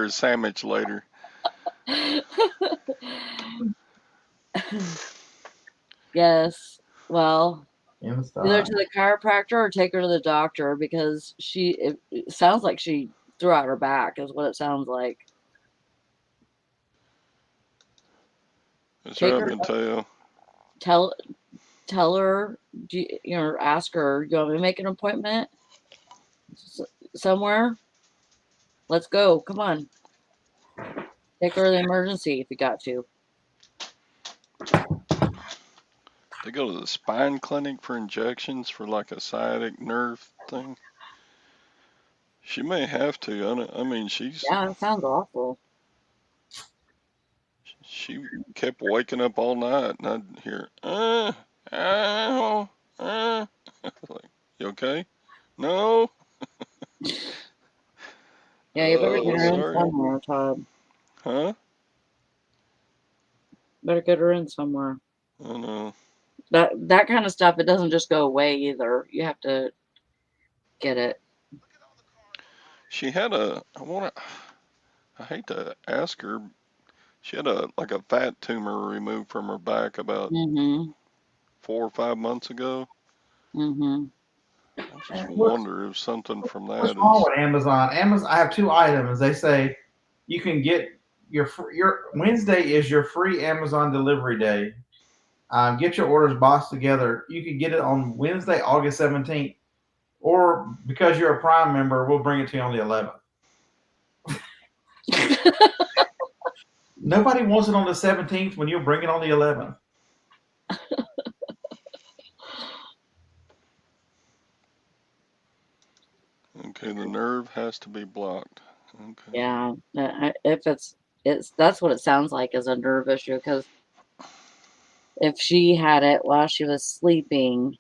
a sandwich later. Yes. Well, In the either to the chiropractor or take her to the doctor, because it sounds like she threw out her back is what it sounds like. That's what I've been telling. Tell her, ask her, you want me to make an appointment somewhere? Let's go. Come on. Take her to the emergency if you got to. They go to the spine clinic for injections for like a sciatic nerve thing. She may have to. I mean, Yeah, it sounds awful. She kept waking up all night, and I'd hear, like, you okay? No. Yeah, you better get her in Sorry. somewhere, Todd. Huh? Better get her in somewhere. I know. That kind of stuff, it doesn't just go away either. You have to get it. She had I hate to ask her. She had like a fat tumor removed from her back about Mm-hmm. 4 or 5 months ago. Mm-hmm. I just wonder if something from What's that wrong is. with Amazon? Amazon. I have 2 items. They say you can get your Wednesday is your free Amazon delivery day. Get your orders boxed together. You can get it on Wednesday, August 17th, or because you're a Prime member, we'll bring it to you on the 11th. Nobody wants it on the 17th when you'll bring it on the 11th. Okay, the nerve has to be blocked. Okay. Yeah. If it's that's what it sounds like, is a nerve issue, because if she had it while she was sleeping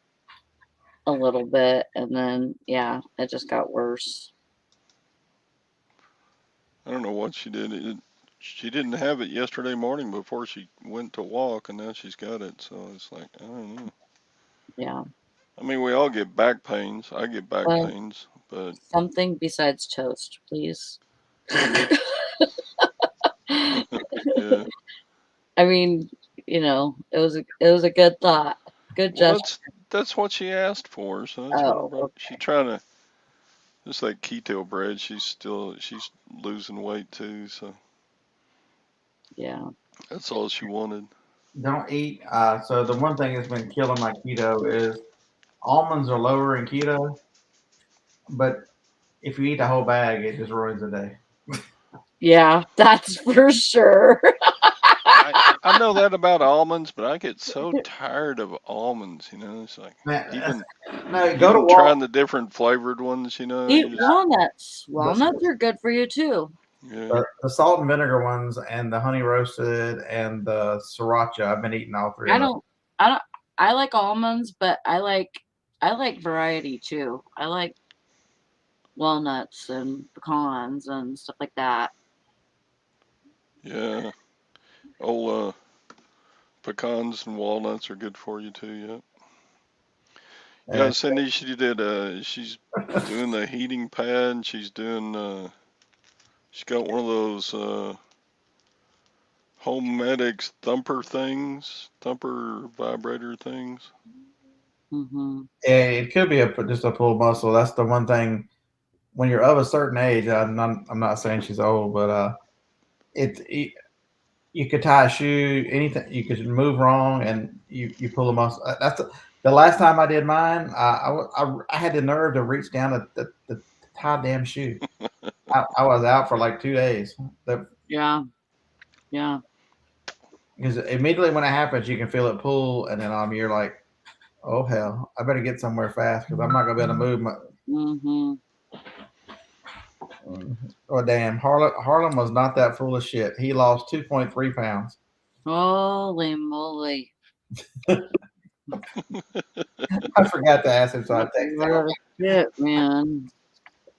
a little bit, and then yeah, it just got worse. I don't know what she did. She didn't have it yesterday morning before she went to walk, and now she's got it. So it's like, I don't know. Yeah. I mean, we all get back pains. I get back Well, pains, but something besides toast, please. yeah. I mean, it was a good thought. Good Well, gesture. that's what she asked for, so that's what I Oh, brought. okay. She trying to just like keto bread. She's losing weight too, so Yeah. that's all she wanted. Don't eat. So the one thing that's been killing my keto is almonds are lower in keto, but if you eat a whole bag, it just ruins the day. Yeah, that's for sure. I know that about almonds, but I get so tired of almonds. It's like Man, even no, go to even Walmart. trying the different flavored ones. Eat You just walnuts. The, Walnuts are good for you too. yeah. the salt and vinegar ones and the honey roasted and the sriracha. I've been eating all three I of those. don't I don't I like almonds, but I like variety too. I like walnuts and pecans and stuff like that. Yeah. Oh, pecans and walnuts are good for you too. Yeah. Yeah, And Cindy, she did. She's doing the heating pad. She's doing. She's got one of those Homemedics thumper vibrator things. Mm-hmm. it could be just a pulled muscle. That's the one thing. When you're of a certain age, I'm not saying she's old, but it you could tie a shoe, anything. You could move wrong, and you pull a muscle. That's the last time I did mine. I had the nerve to reach down to tie damn shoe. I was out for like 2 days. Yeah. Yeah. Because immediately when it happens, you can feel it pull, and then you're like, oh hell, I better get somewhere fast because I'm not gonna be able to move. Mm-hmm. Oh damn, Harlem was not that full of shit. He lost 2.3 pounds. Holy moly. I forgot to ask him, so I That's a texted him lot of shit, man.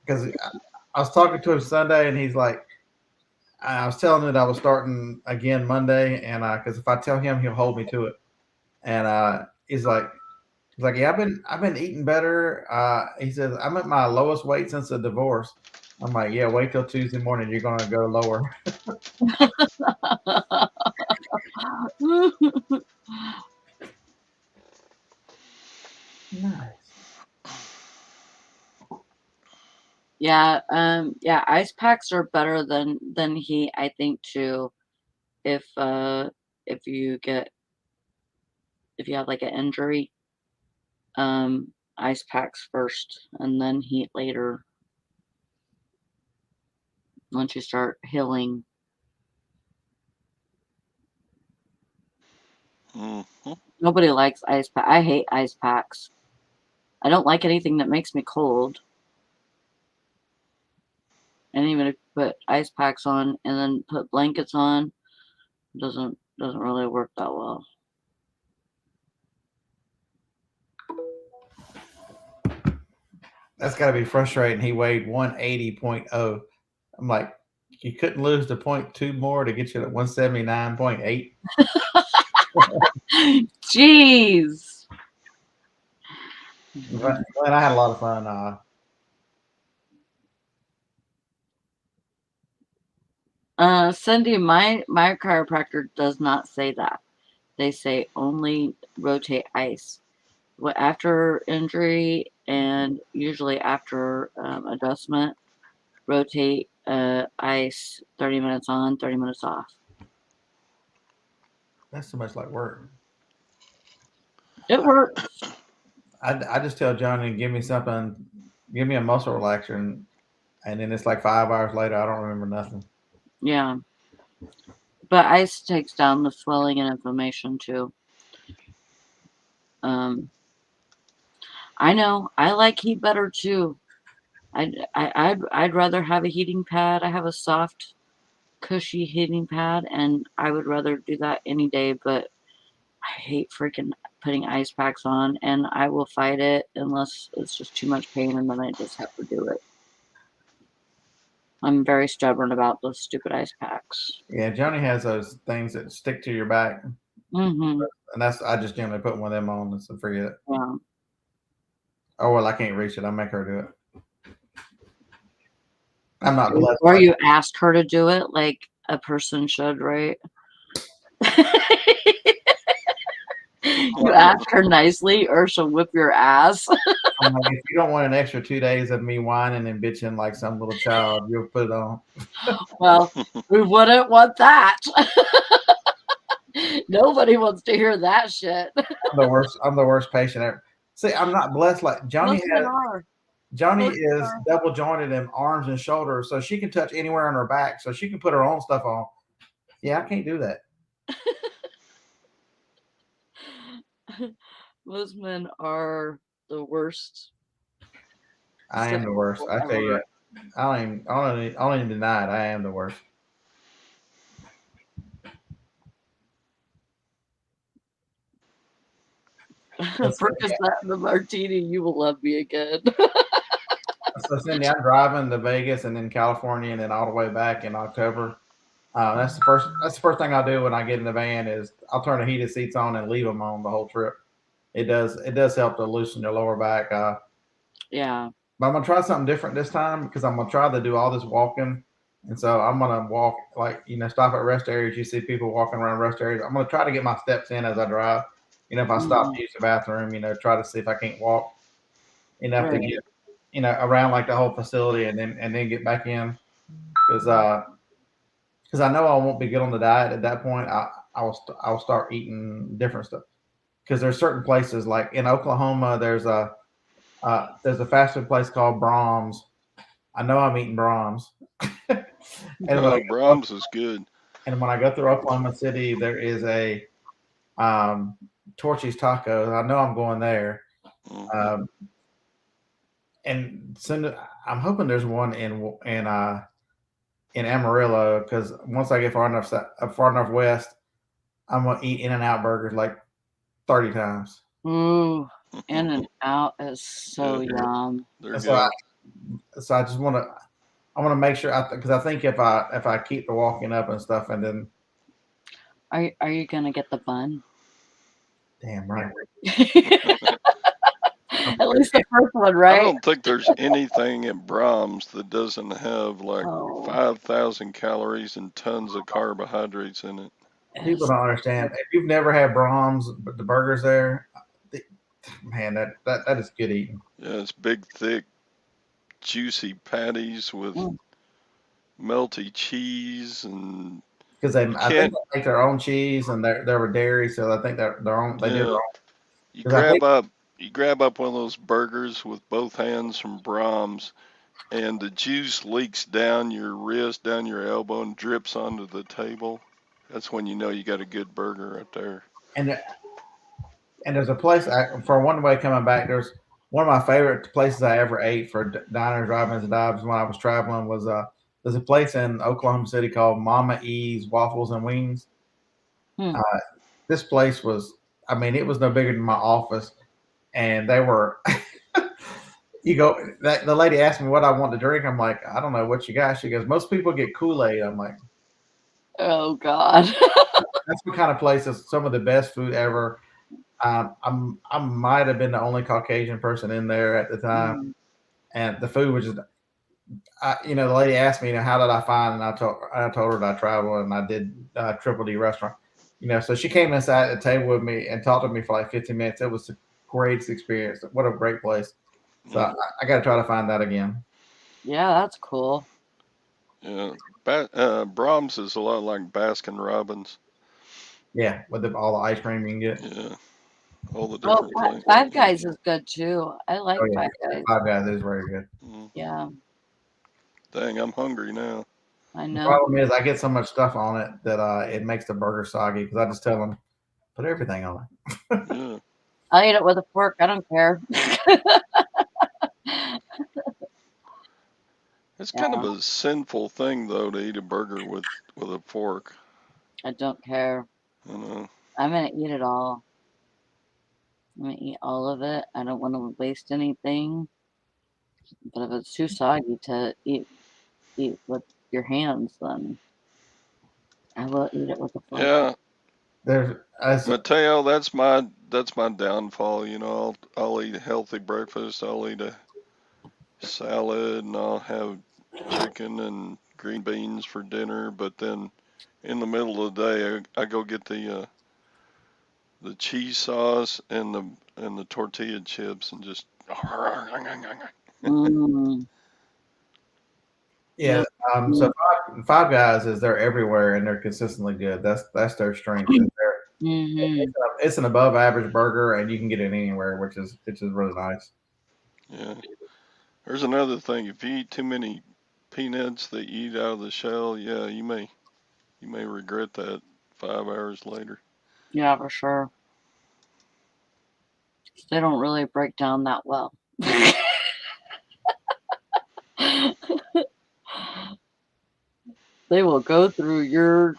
because I was talking to him Sunday, and he's like, I was telling him that I was starting again Monday, and because if I tell him, he'll hold me to it. And he's like, yeah, I've been eating better. He says I'm at my lowest weight since the divorce. I'm like, yeah, wait till Tuesday morning. You're gonna go lower. Nice. Yeah, ice packs are better than heat, I think, too. If if you get if you have like an injury, ice packs first and then heat later once you start healing. Hmm. Nobody likes ice pack. I hate ice packs. I don't like anything that makes me cold. And even if you put ice packs on and then put blankets on, doesn't really work that well. That's got to be frustrating. He weighed 180.0. I'm like, You couldn't lose the 0.2 more to get you at 179.8. Jeez. But I had a lot of fun. Cindy, my chiropractor does not say that. They say only rotate ice. After injury and usually after adjustment, rotate ice 30 minutes on, 30 minutes off. That's so much like work. It works. I just tell Johnny, give me something, give me a muscle relaxer, and then it's like 5 hours later, I don't remember nothing. Yeah. But ice takes down the swelling and inflammation too. I know. I like heat better too. I'd rather have a heating pad. I have a soft, cushy heating pad, and I would rather do that any day. But I hate freaking putting ice packs on, and I will fight it unless it's just too much pain, and then I just have to do it. I'm very stubborn about those stupid ice packs. Yeah, Johnny has those things that stick to your back, and I just generally put one of them on and forget it. Yeah. Oh well, I can't reach it. I'll make her do it. I'm not blessed. Or you ask her to do it like a person should, right? You ask her nicely, or she'll whip your ass. I'm like, if you don't want an extra 2 days of me whining and bitching like some little child, you'll put it on. Well, we wouldn't want that. Nobody wants to hear that shit. I'm the worst patient ever. See, I'm not blessed like Johnny has. Johnny is double jointed in arms and shoulders, so she can touch anywhere on her back, so she can put her own stuff on. Yeah, I can't do that. Most men are the worst. I am the worst. I tell you, I don't even deny it. I am the worst. Focus that in the martini. You will love me again. So Cindy, I'm driving to Vegas and then California and then all the way back in October. That's the first thing I'll do when I get in the van is I'll turn the heated seats on and leave them on the whole trip. It does help to loosen your lower back. Yeah. But I'm gonna try something different this time because I'm gonna try to do all this walking, and so I'm gonna walk stop at rest areas. You see people walking around rest areas. I'm gonna try to get my steps in as I drive. If I stop to use the bathroom, try to see if I can't walk enough to get around like the whole facility and then get back in because I know I won't be good on the diet at that point. I'll start eating different stuff because there's certain places like in Oklahoma there's a fast food place called Brahms. I know I'm eating Brahms. Brahms is good. And when I go through Oklahoma City, there is a Torchy's Tacos. I know I'm going there. Mm-hmm. And soon I'm hoping there's one in Amarillo because once I get far enough west, I'm gonna eat In-N-Out burgers like 30 times. Ooh, In-N-Out is so yum. So I just want to make sure because I think if I keep the walking up and stuff and then are you gonna get the bun? Damn right. At least the first one, right? I don't think there's anything at Brahms that doesn't have like 5,000 calories and tons of carbohydrates in it. People don't understand. If you've never had Brahms, but the burgers there, man, that is good eating. Yeah, it's big, thick, juicy patties with melty cheese and. Because I think they make their own cheese and they're a dairy, so I think they're their own. They do their own. You grab up one of those burgers with both hands from Brahms, and the juice leaks down your wrist, down your elbow, and drips onto the table. That's when you know you got a good burger right there. And there's a place for one way coming back. There's one of my favorite places I ever ate for diners, drive-ins, and dives when I was traveling was there's a place in Oklahoma City called Mama E's Waffles and Wings. This place was, it was no bigger than my office. And they were, you go. The lady asked me what I want to drink. I'm like, I don't know what you got. She goes, most people get Kool-Aid. I'm like, oh God. that's the kind of place that's some of the best food ever. I might have been the only Caucasian person in there at the time, and the food was just. The lady asked me, how did I find? And I told her that I traveled and I did Triple D restaurant. So she came inside at the table with me and talked to me for like 15 minutes. It was the greatest experience. What a great place. So I got to try to find that again. Yeah, that's cool. Yeah, Brahms is a lot like Baskin Robbins. Yeah, with all the ice cream you can get. Yeah, all the different flavors. Five Guys is good too. I like Five Guys. Five Guys is very good. Yeah. Dang, I'm hungry now. I know. The problem is I get so much stuff on it that it makes the burger soggy because I just tell them, put everything on it. Yeah. I'll eat it with a fork. I don't care. It's kind of a sinful thing, though, to eat a burger with a fork. I don't care. I know. I'm going to eat it all. I'm going to eat all of it. I don't want to waste anything. But if it's too soggy to eat with your hands, then I will eat it with a fork. Yeah. Mateo, that's my downfall. I'll eat a healthy breakfast. I'll eat a salad, and I'll have chicken and green beans for dinner. But then, in the middle of the day, I go get the cheese sauce and the tortilla chips and just. Yeah. So Five Guys they're everywhere and they're consistently good. That's their strength. It's an above average burger and you can get it anywhere, which is really nice. Yeah. There's another thing. If you eat too many peanuts that you eat out of the shell, yeah, you may regret that 5 hours later. Yeah, for sure. They don't really break down that well. They will go through your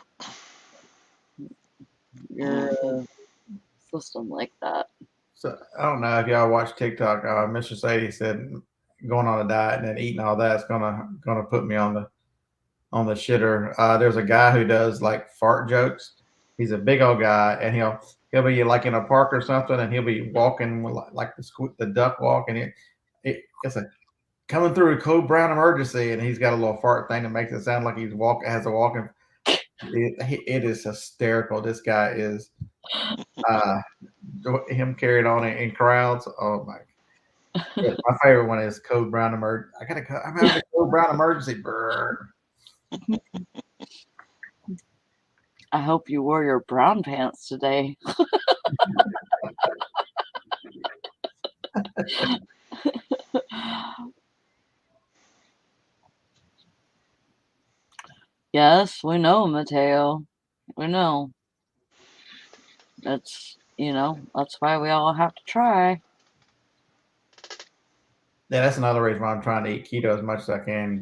system like that. So I don't know if y'all watch TikTok. Mr. Sadie said going on a diet and then eating all that's gonna put me on the shitter. There's a guy who does like fart jokes. He's a big old guy, and he'll be like in a park or something, and he'll be walking like the duck walk, and it's a coming through a code brown emergency, and he's got a little fart thing that makes it sound like has a walking. It is hysterical. This guy is him carried on in crowds. Oh my! Yeah, my favorite one is code brown emergency. I'm having a code brown emergency. Brr. I hope you wore your brown pants today. Yes, we know, Mateo. We know. That's why we all have to try. Yeah, that's another reason why I'm trying to eat keto as much as I can.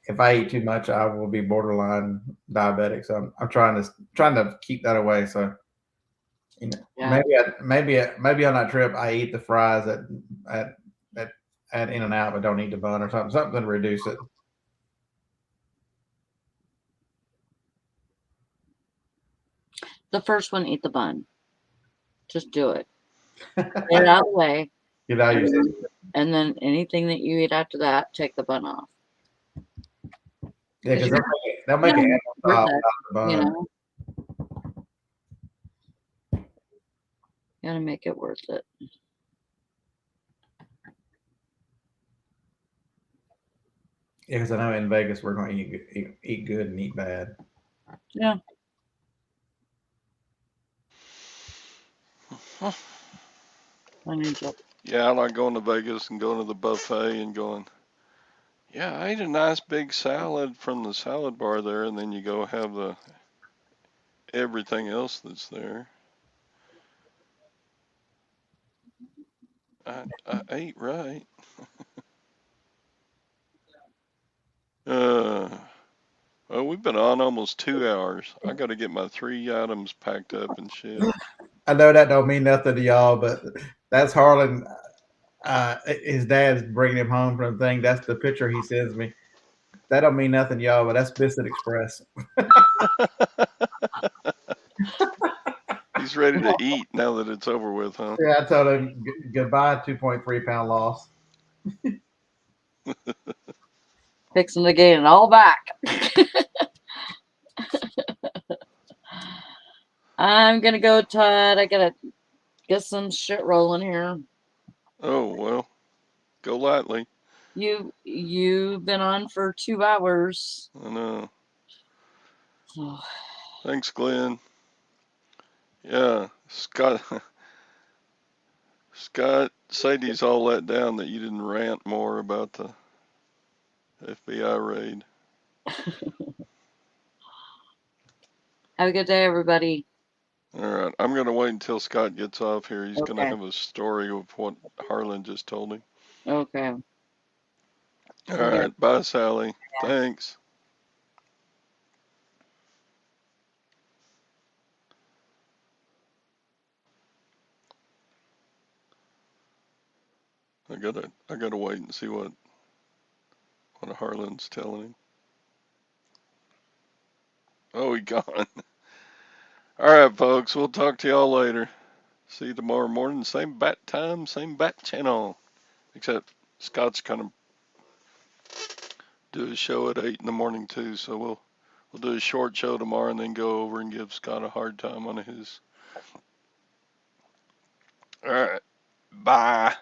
If I eat too much, I will be borderline diabetic. So I'm trying to keep that away. So maybe on that trip I eat the fries at In-N-Out, but don't eat the bun or something to reduce it. The first one, eat the bun. Just do it. Get it out of the way. Get out of your system. And then anything that you eat after that, take the bun off. Yeah, because they'll make it out of the bun. You gotta make it worth it. Yeah, because I know in Vegas we're going to eat good and eat bad. Yeah. Yeah, I like going to Vegas and going to the buffet and going, yeah, I ate a nice big salad from the salad bar there, and then you go have everything else that's there. I ate right. Well, we've been on almost 2 hours. I got to get my 3 items packed up and shit. I know that don't mean nothing to y'all, but that's Harlan. his dad's bringing him home from the thing. That's the picture he sends me. That don't mean nothing, y'all, but that's Biscuit Express. He's ready to eat now that it's over with, huh? Yeah, I told him goodbye, 2.3 pound loss. Fixing to gain it all back. I'm gonna go, Todd. I gotta get some shit rolling here. Oh, well, go lightly. You've been on for 2 hours. I know. Thanks, Glenn. Yeah, Scott. Scott, Sadie's all let down that you didn't rant more about the FBI raid. Have a good day, everybody. All right, I'm going to wait until Scott gets off here. He's going to Okay. have a story of what Harlan just told him. Okay. All right, bye, Sally. Yeah. Thanks. I gotta wait and see what Harlan's telling him. Oh, he gone. All right, folks. We'll talk to y'all later. See you tomorrow morning. Same bat time, same bat channel. Except Scott's kind of do a show at 8 in the morning too. So we'll do a short show tomorrow and then go over and give Scott a hard time on his. All right. Bye.